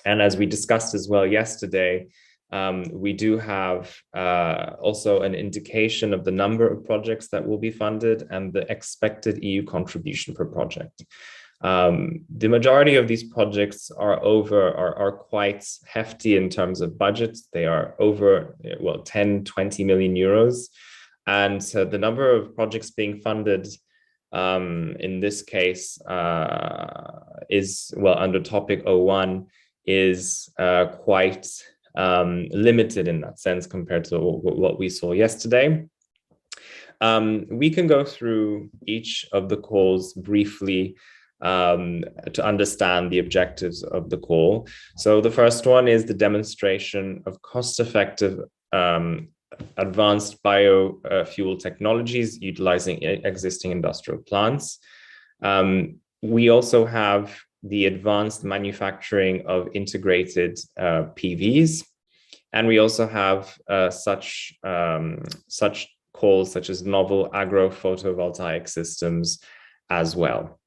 And as we discussed as well yesterday, we do have also an indication of the number of projects that will be funded and the expected EU contribution per project. The majority of these projects are quite hefty in terms of budgets. They are over 10-20 million euros. And so the number of projects being funded in this case is, under topic 01, is quite limited in that sense compared to what we saw yesterday. We can go through each of the calls briefly to understand the objectives of the call. So the first one is the demonstration of cost-effective advanced biofuel technologies utilizing existing industrial plants. We also have the advanced manufacturing of integrated PVs. And we also have such calls such as novel agro-photovoltaic systems as well.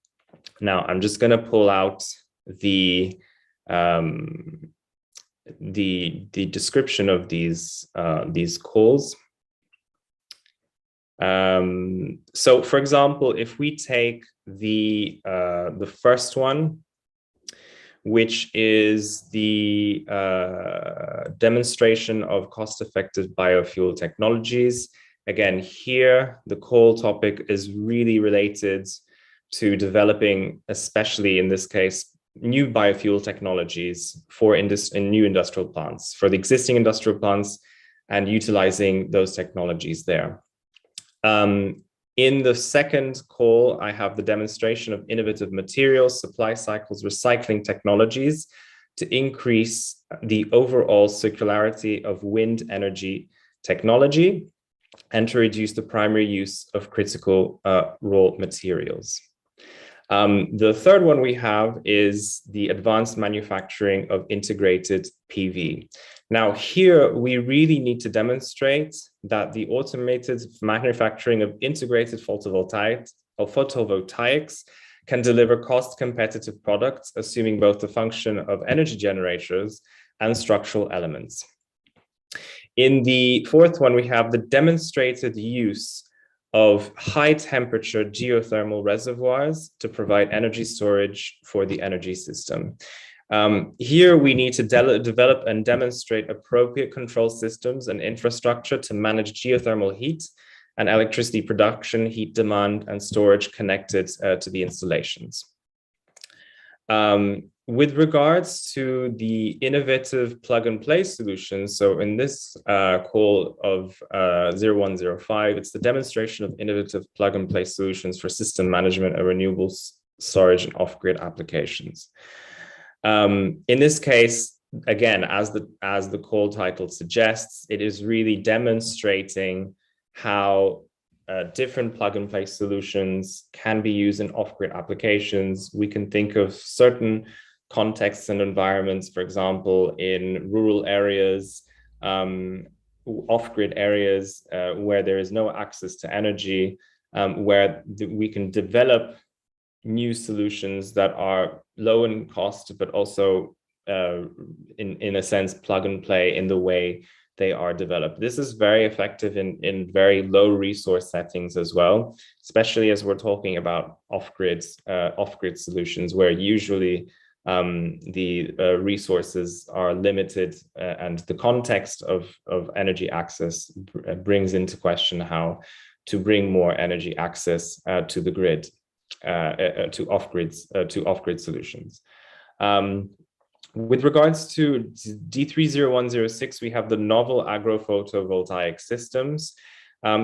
Now, I'm just going to pull out the description of these calls. So, for example, if we take the first one, which is the demonstration of cost-effective biofuel technologies. Again, here, the call topic is really related to developing, especially in this case, new biofuel technologies for in new industrial plants, for the existing industrial plants, and utilizing those technologies there. In the second call, I have the demonstration of innovative materials, supply cycles, recycling technologies to increase the overall circularity of wind energy technology and to reduce the primary use of critical raw materials. The third one we have is the advanced manufacturing of integrated PV. Now here, we really need to demonstrate that the automated manufacturing of integrated photovoltaics can deliver cost-competitive products, assuming both the function of energy generators and structural elements. In the fourth one, we have the demonstrated use of high-temperature geothermal reservoirs to provide energy storage for the energy system. Here we need to develop and demonstrate appropriate control systems and infrastructure to manage geothermal heat and electricity production, heat demand, and storage connected to the installations. With regards to the innovative plug-and-play solutions, so in this call of 0105, it's the demonstration of innovative plug-and-play solutions for system management of renewable storage and off-grid applications. In this case, again, as the call title suggests, it is really demonstrating how different plug-and-play solutions can be used in off-grid applications. We can think of certain contexts and environments, for example, in rural areas, off-grid areas where there is no access to energy, where we can develop new solutions that are low in cost, but also in a sense, plug and play in the way they are developed. This is very effective in very low resource settings as well, especially as we're talking about off-grid solutions where usually the resources are limited and the context of energy access brings into question how to bring more energy access to the grid, to off-grid solutions. With regards to D30106, we have the novel agro-photovoltaic systems.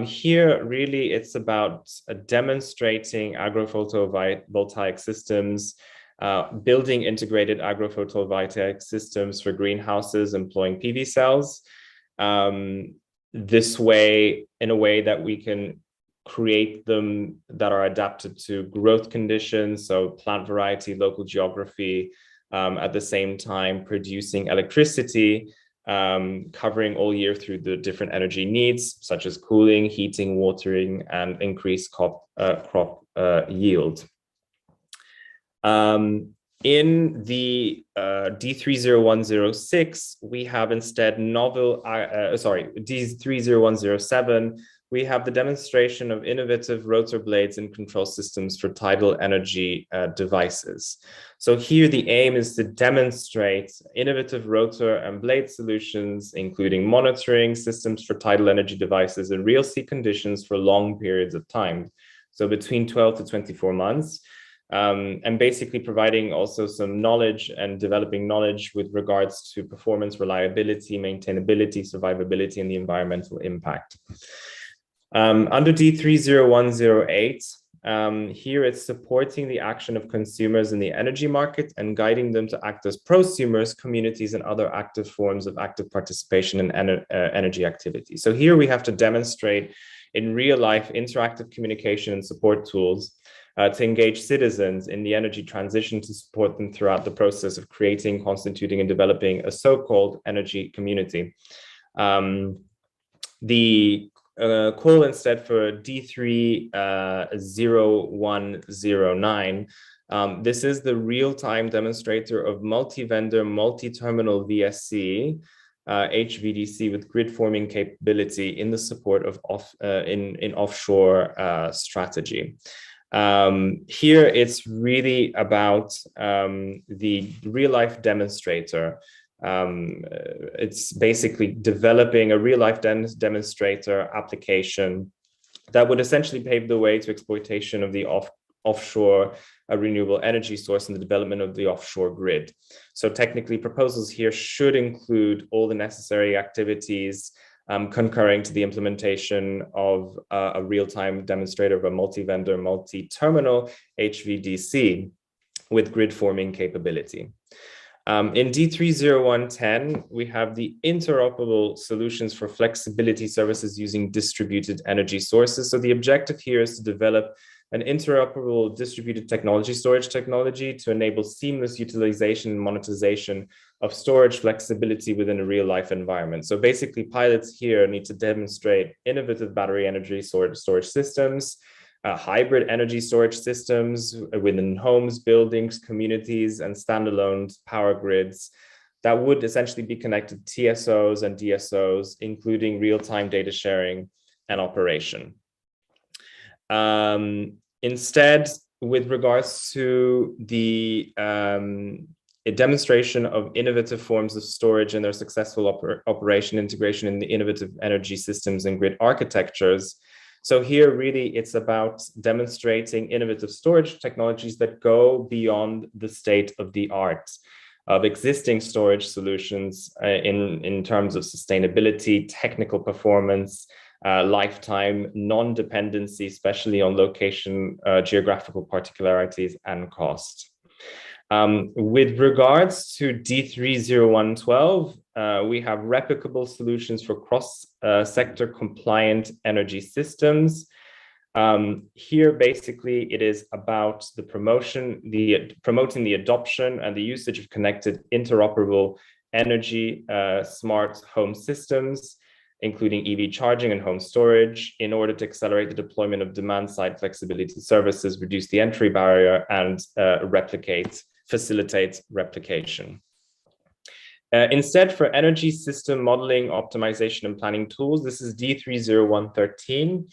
Here, really, it's about demonstrating agro-photovoltaic systems, building integrated agro-photovoltaic systems for greenhouses employing PV cells. This way, in a way that we can create them that are adapted to growth conditions, so plant variety, local geography, at the same time producing electricity, covering all year through the different energy needs, such as cooling, heating, watering, and increased crop yield. In the D30106, we have instead novel, D30107, we have the demonstration of innovative rotor blades and control systems for tidal energy devices. So here the aim is to demonstrate innovative rotor and blade solutions, including monitoring systems for tidal energy devices in real sea conditions for long periods of time. So between 12 to 24 months. And basically providing also some knowledge and developing knowledge with regards to performance, reliability, maintainability, survivability, and the environmental impact. Under D30108, here it's supporting the action of consumers in the energy market and guiding them to act as prosumers, communities, and other active forms of active participation in energy activity. So here we have to demonstrate in real life interactive communication and support tools to engage citizens in the energy transition, to support them throughout the process of creating, constituting, and developing a so-called energy community. The call instead for D30109. This is the real-time demonstrator of multi-vendor, multi-terminal VSC, HVDC with grid forming capability in the support of offshore strategy. Here it's really about the real-life demonstrator. It's basically developing a real-life demonstrator application that would essentially pave the way to exploitation of the offshore renewable energy source and the development of the offshore grid. So technically, proposals here should include all the necessary activities concurring to the implementation of a real-time demonstrator of a multi-vendor, multi-terminal HVDC with grid forming capability. In D30110, we have the interoperable solutions for flexibility services using distributed energy sources. So the objective here is to develop an interoperable distributed technology, storage technology, to enable seamless utilization and monetization of storage flexibility within a real-life environment. So basically, pilots here need to demonstrate innovative battery energy storage systems, hybrid energy storage systems within homes, buildings, communities, and standalone power grids that would essentially be connected to TSOs and DSOs, including real-time data sharing and operation. Instead, with regards to the a demonstration of innovative forms of storage and their successful operation integration in the innovative energy systems and grid architectures. So here, really, it's about demonstrating innovative storage technologies that go beyond the state of the art of existing storage solutions in terms of sustainability, technical performance, lifetime, non-dependency, especially on location, geographical particularities, and cost. With regards to D30112, we have replicable solutions for cross-sector compliant energy systems. Here, basically, it is about the promoting the adoption and the usage of connected interoperable energy smart home systems, including EV charging and home storage, in order to accelerate the deployment of demand-side flexibility services, reduce the entry barrier, and facilitate replication. Instead, for energy system modeling, optimization, and planning tools, this is D30113.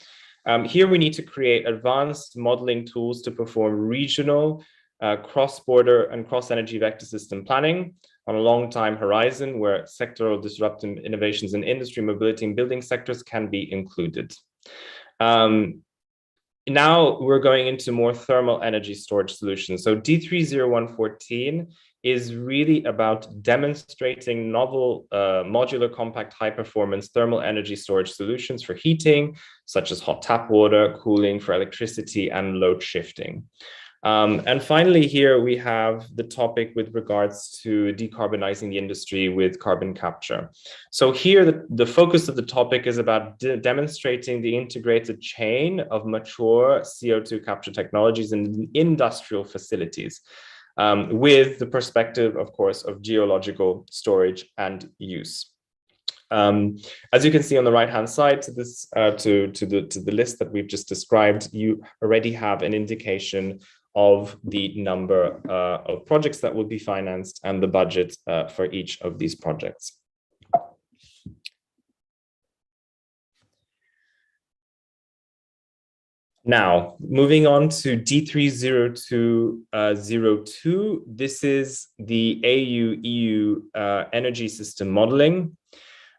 Here we need to create advanced modeling tools to perform regional, cross-border, and cross-energy vector system planning on a long time horizon where sectoral disruptive innovations in industry, mobility, and building sectors can be included. Now we're going into more thermal energy storage solutions. So D30114 is really about demonstrating novel modular compact high performance thermal energy storage solutions for heating, such as hot tap water, cooling for electricity, and load shifting. And finally, here we have the topic with regards to decarbonizing the industry with carbon capture. So here, the focus of the topic is about demonstrating the integrated chain of mature CO2 capture technologies in industrial facilities, with the perspective, of course, of geological storage and use. As you can see on the right-hand side to this, to the list that we've just described, you already have an indication of the number of projects that will be financed and the budget for each of these projects. Now, moving on to D30202, this is the AU-EU energy system modeling.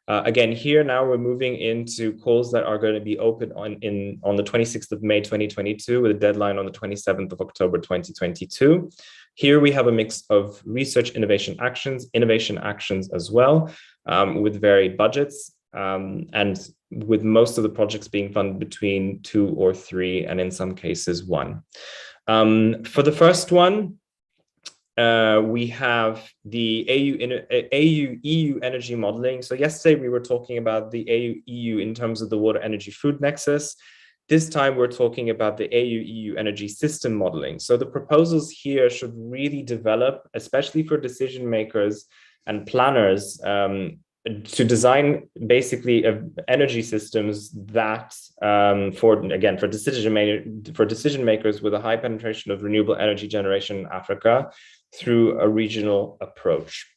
Again, here now we're moving into calls that are going to be open on the 26th of May 2022 with a deadline on the 27th of October 2022. Here we have a mix of research innovation actions as well, with varied budgets, and with most of the projects being funded between 2 or 3, and in some cases 1. For the first one, we have the AU-EU energy modeling. So yesterday we were talking about the AU-EU in terms of the water energy food nexus. This time we're talking about the EU energy system modeling. So the proposals here should really develop, especially for decision makers and planners, to design basically energy systems that, for decision makers with a high penetration of renewable energy generation in Africa through a regional approach.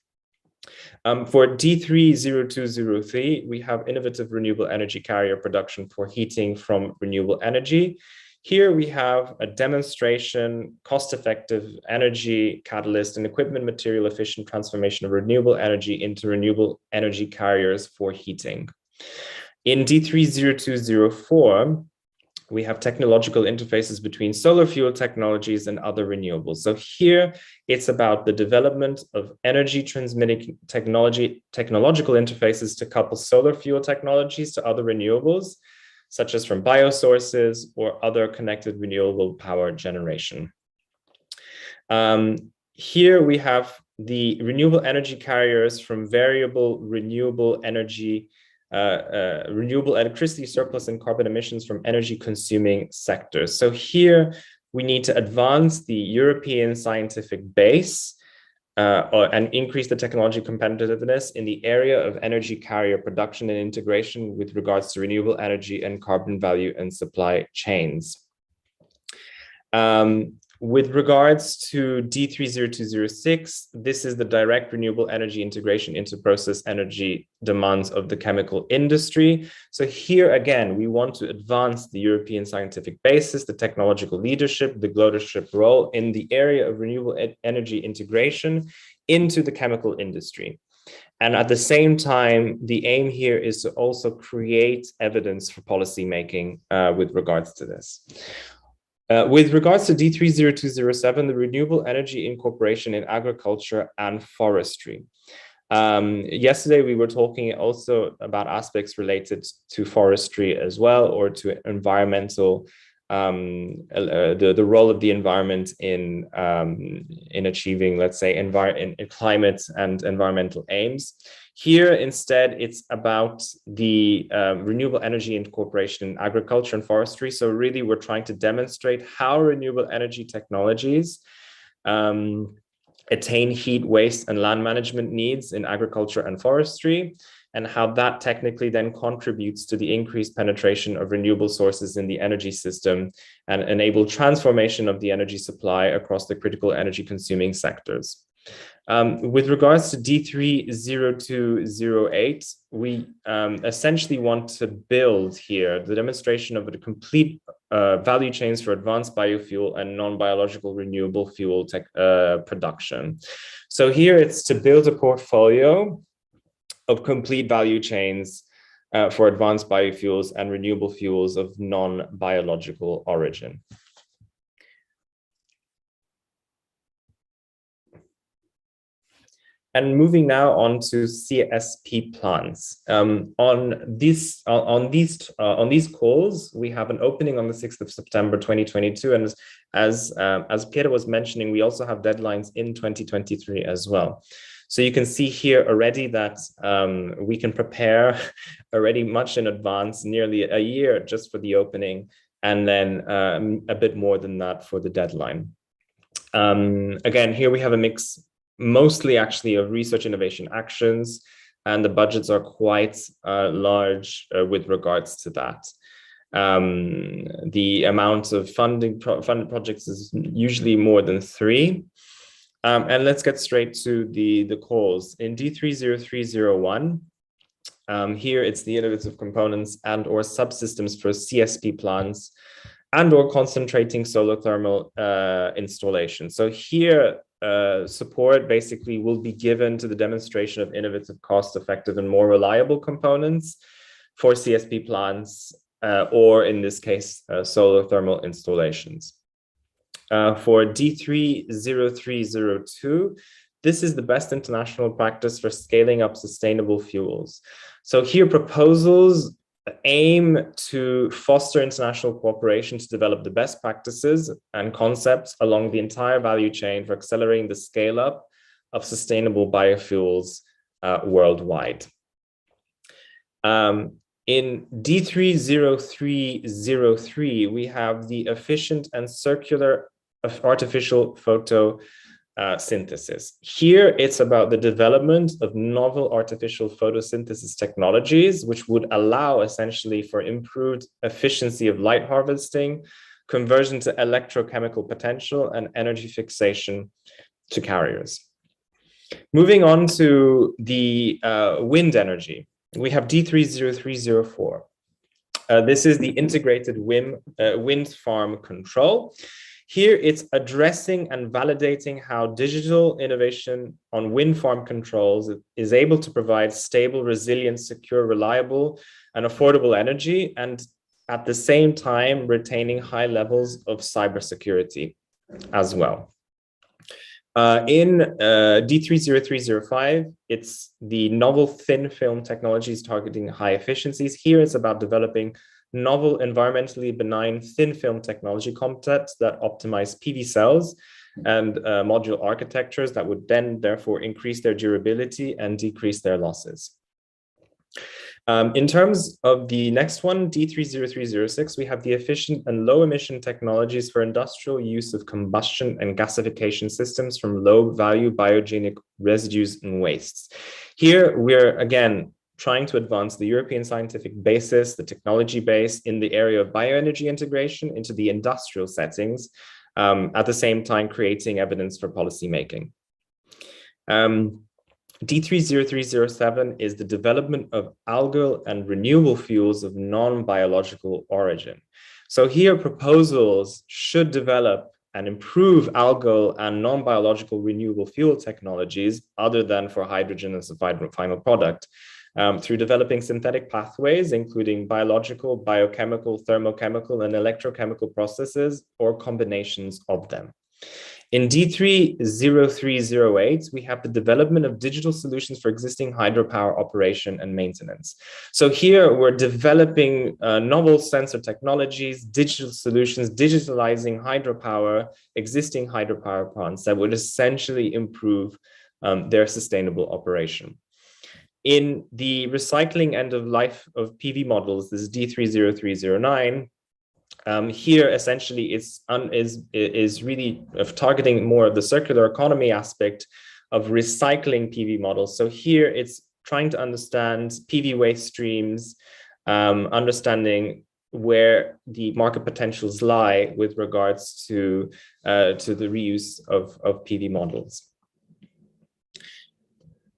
For D30203, we have innovative renewable energy carrier production for heating from renewable energy. Here we have a demonstration, cost-effective energy catalyst and equipment material efficient transformation of renewable energy into renewable energy carriers for heating. In D30204, we have technological interfaces between solar fuel technologies and other renewables. So here it's about the development of energy transmitting technological interfaces to couple solar fuel technologies to other renewables, such as from biosources or other connected renewable power generation. Here we have the renewable energy carriers from variable renewable energy renewable electricity surplus and carbon emissions from energy consuming sectors. So here we need to advance the European scientific base and increase the technology competitiveness in the area of energy carrier production and integration with regards to renewable energy and carbon value and supply chains. With regards to D30206, this is the direct renewable energy integration into process energy demands of the chemical industry. So here again, we want to advance the European scientific basis, the technological leadership, the leadership role in the area of renewable energy integration into the chemical industry. And at the same time, the aim here is to also create evidence for policymaking with regards to this. With regards to D30207, the renewable energy incorporation in agriculture and forestry. Yesterday, we were talking also about aspects related to forestry as well, or to environmental, the role of the environment in achieving, let's say, in climate and environmental aims. Here, instead, it's about the renewable energy incorporation in agriculture and forestry. So really, we're trying to demonstrate how renewable energy technologies attain heat, waste, and land management needs in agriculture and forestry, and how that technically then contributes to the increased penetration of renewable sources in the energy system and enable transformation of the energy supply across the critical energy consuming sectors. With regards to D30208, we essentially want to build here the demonstration of a complete value chains for advanced biofuel and non-biological renewable fuel production. So here it's to build a portfolio of complete value chains for advanced biofuels and renewable fuels of non-biological origin. And moving now on to CSP plants. On these calls, we have an opening on the 6th of September 2022, and as Piero was mentioning, we also have deadlines in 2023 as well. So you can see here already that we can prepare already much in advance, nearly a year just for the opening, and then a bit more than that for the deadline. Again, here we have a mix, mostly actually of research innovation actions, and the budgets are quite large with regards to that. The amount of funded projects is usually more than 3. And let's get straight to the calls. In D30301, here it's the innovative components and or subsystems for CSP plants and or concentrating solar thermal installation. So here, support basically will be given to the demonstration of innovative, cost-effective, and more reliable components for CSP plants, or in this case, solar thermal installations. For D30302, this is the best international practice for scaling up sustainable fuels. So here proposals aim to foster international cooperation to develop the best practices and concepts along the entire value chain for accelerating the scale up of sustainable biofuels worldwide. In D30303, we have the efficient and circular artificial photosynthesis. Here, it's about the development of novel artificial photosynthesis technologies, which would allow essentially for improved efficiency of light harvesting, conversion to electrochemical potential, and energy fixation to carriers. Moving on to the wind energy, we have D30304. This is the integrated wind farm control. Here, it's addressing and validating how digital innovation on wind farm controls is able to provide stable, resilient, secure, reliable, and affordable energy, and at the same time, retaining high levels of cybersecurity as well. In D30305, it's the novel thin film technologies targeting high efficiencies. Here, it's about developing novel environmentally benign thin film technology concepts that optimize PV cells and module architectures that would then therefore increase their durability and decrease their losses. In terms of the next one, D30306, we have the efficient and low emission technologies for industrial use of combustion and gasification systems from low value biogenic residues and wastes. Here, we're again trying to advance the European scientific basis, the technology base in the area of bioenergy integration into the industrial settings, at the same time creating evidence for policy making. D30307 is the development of algal and renewable fuels of non-biological origin. So here proposals should develop and improve algal and non-biological renewable fuel technologies other than for hydrogen as a final product through developing synthetic pathways, including biological, biochemical, thermochemical, and electrochemical processes or combinations of them. In D30308, we have the development of digital solutions for existing hydropower operation and maintenance. So here we're developing novel sensor technologies, digital solutions, digitalizing hydropower, existing hydropower plants that would essentially improve their sustainable operation. In the recycling end of life of PV models, this is D30309, here essentially is really targeting more of the circular economy aspect of recycling PV models. So here it's trying to understand PV waste streams, understanding where the market potentials lie with regards to the reuse of PV models.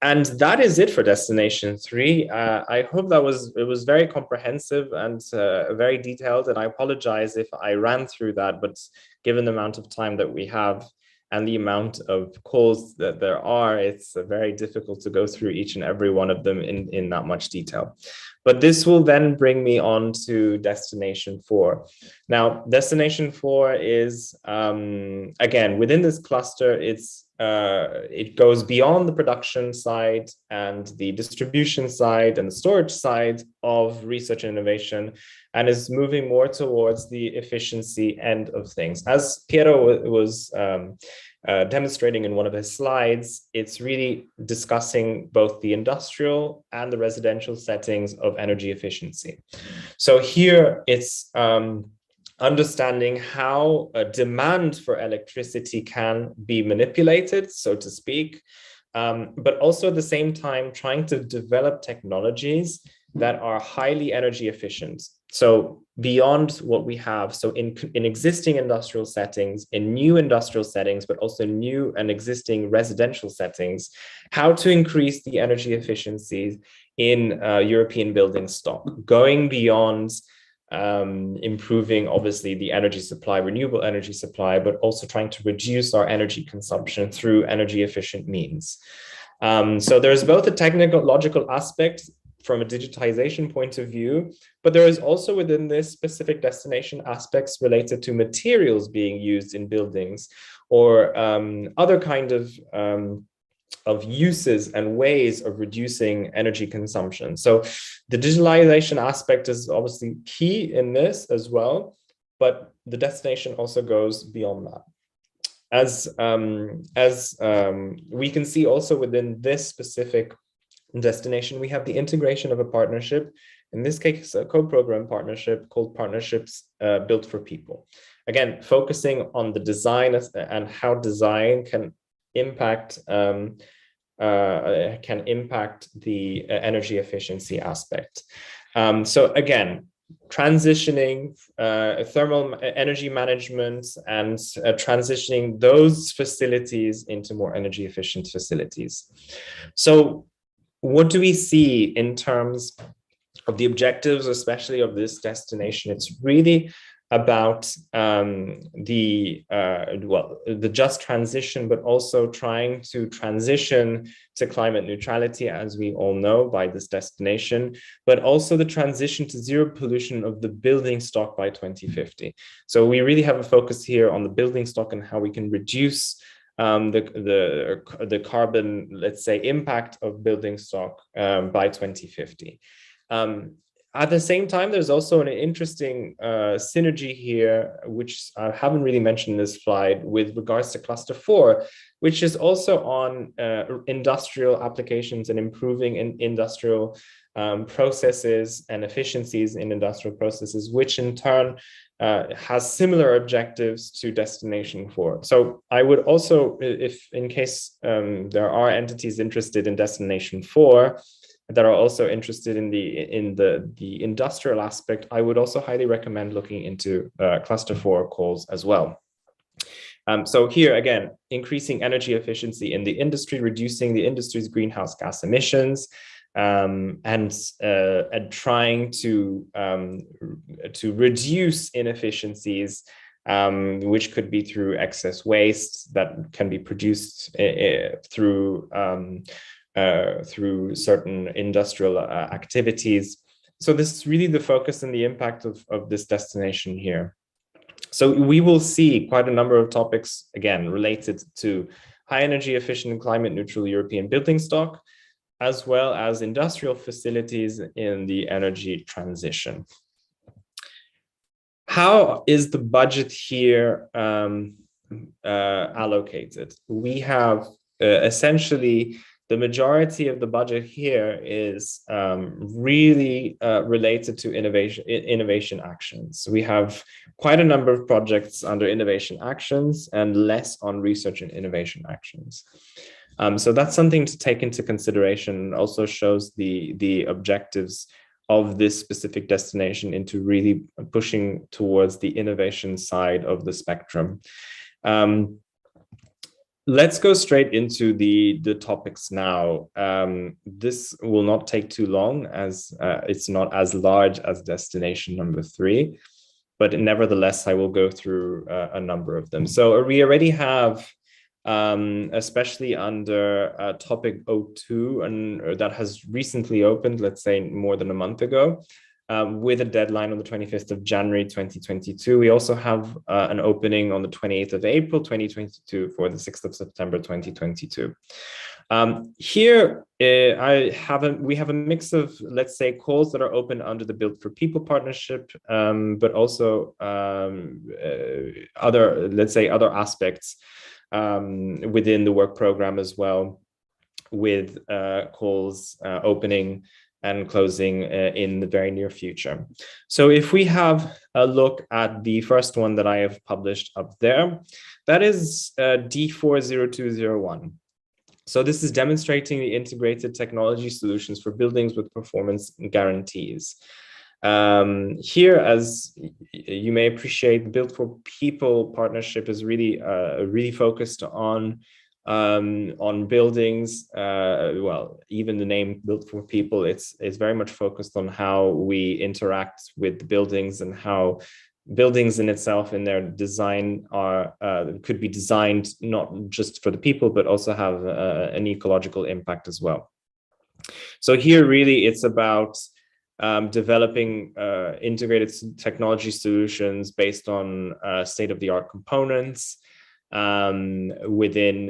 And that is it for Destination 3. I hope it was very comprehensive and very detailed, and I apologize if I ran through that, but given the amount of time that we have and the amount of calls that there are, it's very difficult to go through each and every one of them in that much detail. But this will then bring me on to Destination 4. Now, Destination 4 is, again, within this cluster, it goes beyond the production side and the distribution side and the storage side of research and innovation, and is moving more towards the efficiency end of things. As Piero was demonstrating in one of his slides, it's really discussing both the industrial and the residential settings of energy efficiency. So here it's understanding how a demand for electricity can be manipulated, so to speak, but also at the same time trying to develop technologies that are highly energy efficient. So beyond what we have, so in existing industrial settings, in new industrial settings, but also new and existing residential settings, how to increase the energy efficiencies in European building stock, going beyond improving obviously the energy supply, renewable energy supply, but also trying to reduce our energy consumption through energy efficient means. So there's both a technological aspect from a digitization point of view, but there is also within this specific destination aspects related to materials being used in buildings or other kind of uses and ways of reducing energy consumption. So the digitalization aspect is obviously key in this as well, but the destination also goes beyond that. As we can see also within this specific destination, we have the integration of a partnership in this case, a co-program partnership called Partnerships Built for People. Again, focusing on the design and how design can impact the energy efficiency aspect. So again, transitioning thermal energy management and transitioning those facilities into more energy efficient facilities. So what do we see in terms of the objectives, especially of this destination? It's really about the just transition, but also trying to transition to climate neutrality, as we all know, by this destination, but also the transition to zero pollution of the building stock by 2050. So we really have a focus here on the building stock and how we can reduce the carbon, let's say, impact of building stock by 2050. At the same time, there's also an interesting synergy here, which I haven't really mentioned in this slide, with regards to cluster 4, which is also on industrial applications and improving industrial processes and efficiencies in industrial processes, which in turn has similar objectives to destination 4. So I would also, if in case there are entities interested in destination 4, that are also interested in the industrial aspect, I would also highly recommend looking into cluster 4 calls as well. So here again, increasing energy efficiency in the industry, reducing the industry's greenhouse gas emissions, and trying to reduce inefficiencies, which could be through excess waste that can be produced through certain industrial activities. So this is really the focus and the impact of this destination here. So we will see quite a number of topics, again, related to high energy efficient and climate neutral European building stock, as well as industrial facilities in the energy transition. How is the budget here allocated? We have essentially the majority of the budget here is really related to innovation actions. We have quite a number of projects under innovation actions and less on research and innovation actions. So that's something to take into consideration. Also shows the objectives of this specific destination into really pushing towards the innovation side of the spectrum. Let's go straight into the topics now. This will not take too long, as it's not as large as destination number 3, but nevertheless, I will go through a number of them. So we already have, especially under topic 02, and that has recently opened, let's say more than a month ago, with a deadline on the 25th of January 2022. We also have an opening on the 28th of April 2022 for the 6th of September 2022. Here we have a mix of, let's say, calls that are open under the Build for People partnership, but also other aspects within the work program as well, with calls opening and closing in the very near future. So if we have a look at the first one that I have published up there, that is D40201. So this is demonstrating the integrated technology solutions for buildings with performance guarantees. Here, as you may appreciate, the Build for People partnership is really focused on buildings. Well, even the name Build for People, it's very much focused on how we interact with the buildings and how buildings in itself, in their design, could be designed not just for the people, but also have an ecological impact as well. So here, really, it's about developing integrated technology solutions based on state-of-the-art components within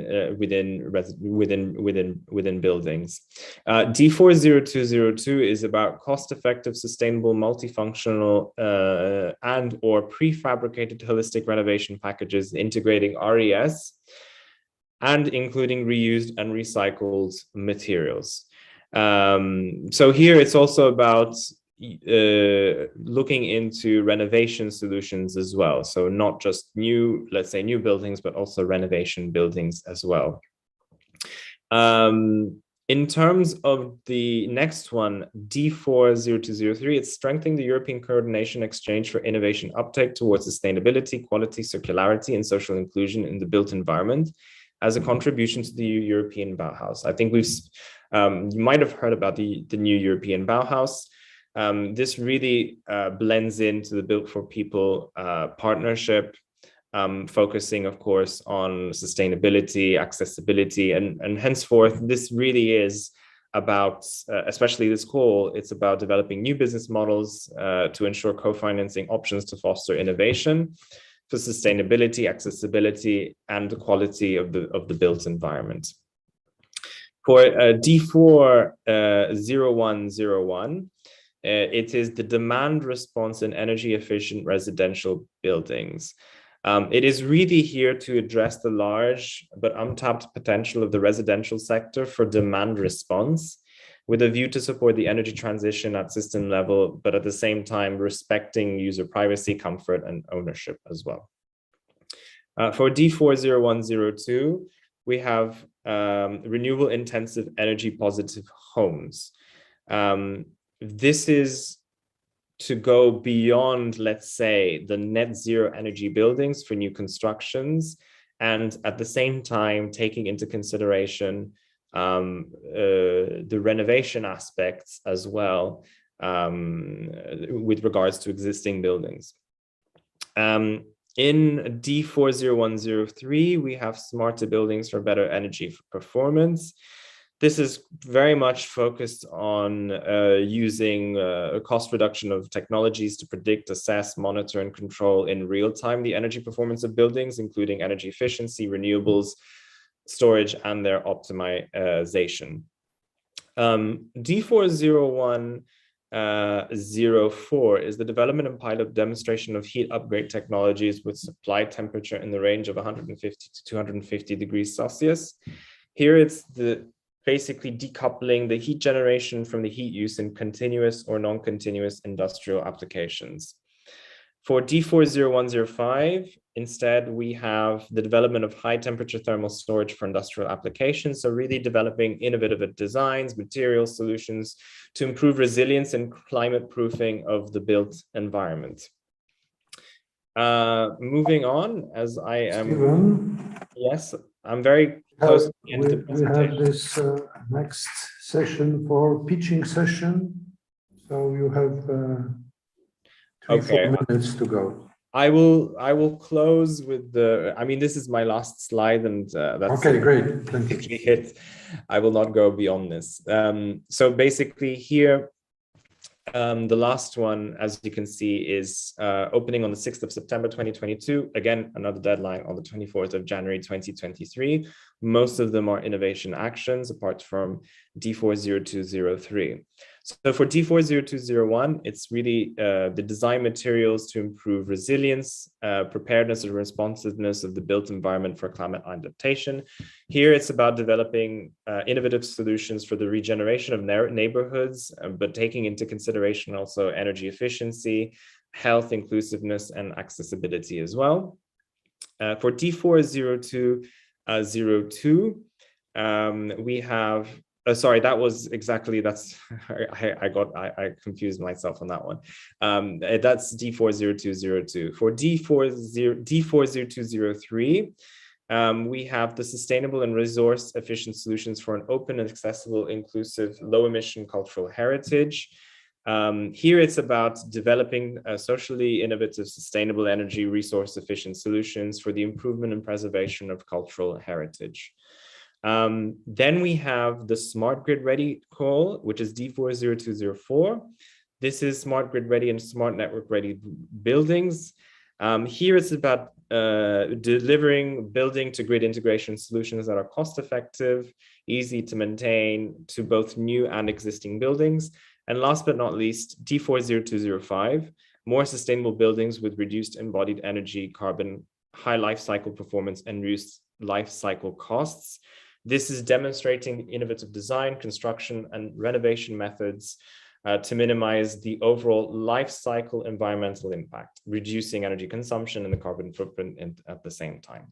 buildings. D40202 is about cost-effective, sustainable, multifunctional and or prefabricated holistic renovation packages integrating RES and including reused and recycled materials. So here it's also about looking into renovation solutions as well. So not just new, let's say new buildings, but also renovation buildings as well. In terms of the next one, D40203, it's strengthening the European coordination exchange for innovation uptake towards sustainability, quality, circularity, and social inclusion in the built environment as a contribution to the European Bauhaus. I think you might have heard about the new European Bauhaus. This really blends into the Built for People partnership, focusing, of course, on sustainability, accessibility, and henceforth, this really is about, especially this call, it's about developing new business models to ensure co-financing options to foster innovation for sustainability, accessibility, and the quality of the built environment. For D40101, it is the demand response in energy efficient residential buildings. It is really here to address the large but untapped potential of the residential sector for demand response, with a view to support the energy transition at system level, but at the same time respecting user privacy, comfort, and ownership as well. For D40102, we have renewable intensive energy positive homes. This is to go beyond, let's say, the net zero energy buildings for new constructions, and at the same time taking into consideration the renovation aspects as well with regards to existing buildings. In D40103, we have smarter buildings for better energy performance. This is very much focused on using a cost reduction of technologies to predict, assess, monitor, and control in real time the energy performance of buildings, including energy efficiency, renewables, storage, and their optimization. D40104 is the development and pilot demonstration of heat upgrade technologies with supply temperature in the range of 150 to 250 degrees Celsius. Here it's basically decoupling the heat generation from the heat use in continuous or non-continuous industrial applications. For D40105, instead, we have the development of high temperature thermal storage for industrial applications. So really developing innovative designs, material solutions to improve resilience and climate proofing of the built environment. Moving on, as I am, Stephen, yes, I'm very close to the end of the presentation. We have this next session for pitching session. So you have 3-4 minutes to go. I will close with I mean, this is my last slide, and that's okay, great. Thank you. it. I will not go beyond this. So basically here, the last one, as you can see, is opening on the 6th of September 2022. Again, another deadline on the 24th of January 2023. Most of them are innovation actions, apart from D40203. So for D40201, it's really the design materials to improve resilience, preparedness and responsiveness of the built environment for climate adaptation. Here, it's about developing innovative solutions for the regeneration of neighborhoods, but taking into consideration also energy efficiency, health, inclusiveness, and accessibility as well. For D40202, we have sorry, that was exactly, I confused myself on that one. That's D40202. For D40203, we have the sustainable and resource efficient solutions for an open and accessible, inclusive, low emission cultural heritage. Here it's about developing socially innovative, sustainable energy resource efficient solutions for the improvement and preservation of cultural heritage. Then we have the smart grid ready call, which is D40204. This is smart grid ready and smart network ready buildings. Here it's about delivering building to grid integration solutions that are cost effective, easy to maintain to both new and existing buildings. And last but not least, D40205, more sustainable buildings with reduced embodied energy, carbon, high life cycle performance, and reduced life cycle costs. This is demonstrating innovative design, construction, and renovation methods to minimize the overall life cycle environmental impact, reducing energy consumption and the carbon footprint at the same time.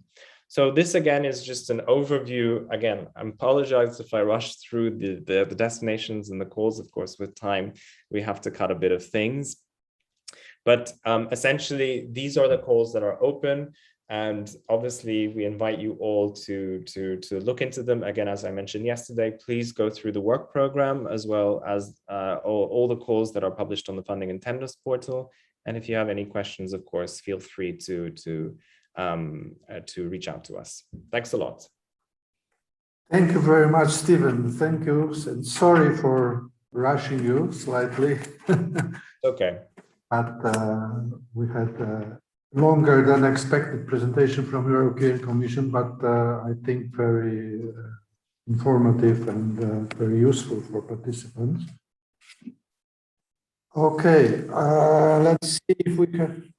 So this again is just an overview. Again, I apologize if I rushed through the destinations and the calls. Of course, with time, we have to cut a bit of things. But essentially, these are the calls that are open. And obviously, we invite you all to look into them. Again, as I mentioned yesterday, please go through the work program as well as all the calls that are published on the Funding and Tenders portal. And if you have any questions, of course, feel free to reach out to us. Thanks a lot. Thank you very much, Stephen. Thank you. And sorry for rushing you slightly. Okay. But we had a longer than expected presentation from European Commission, but I think very informative and very useful for participants. Okay, let's see if we can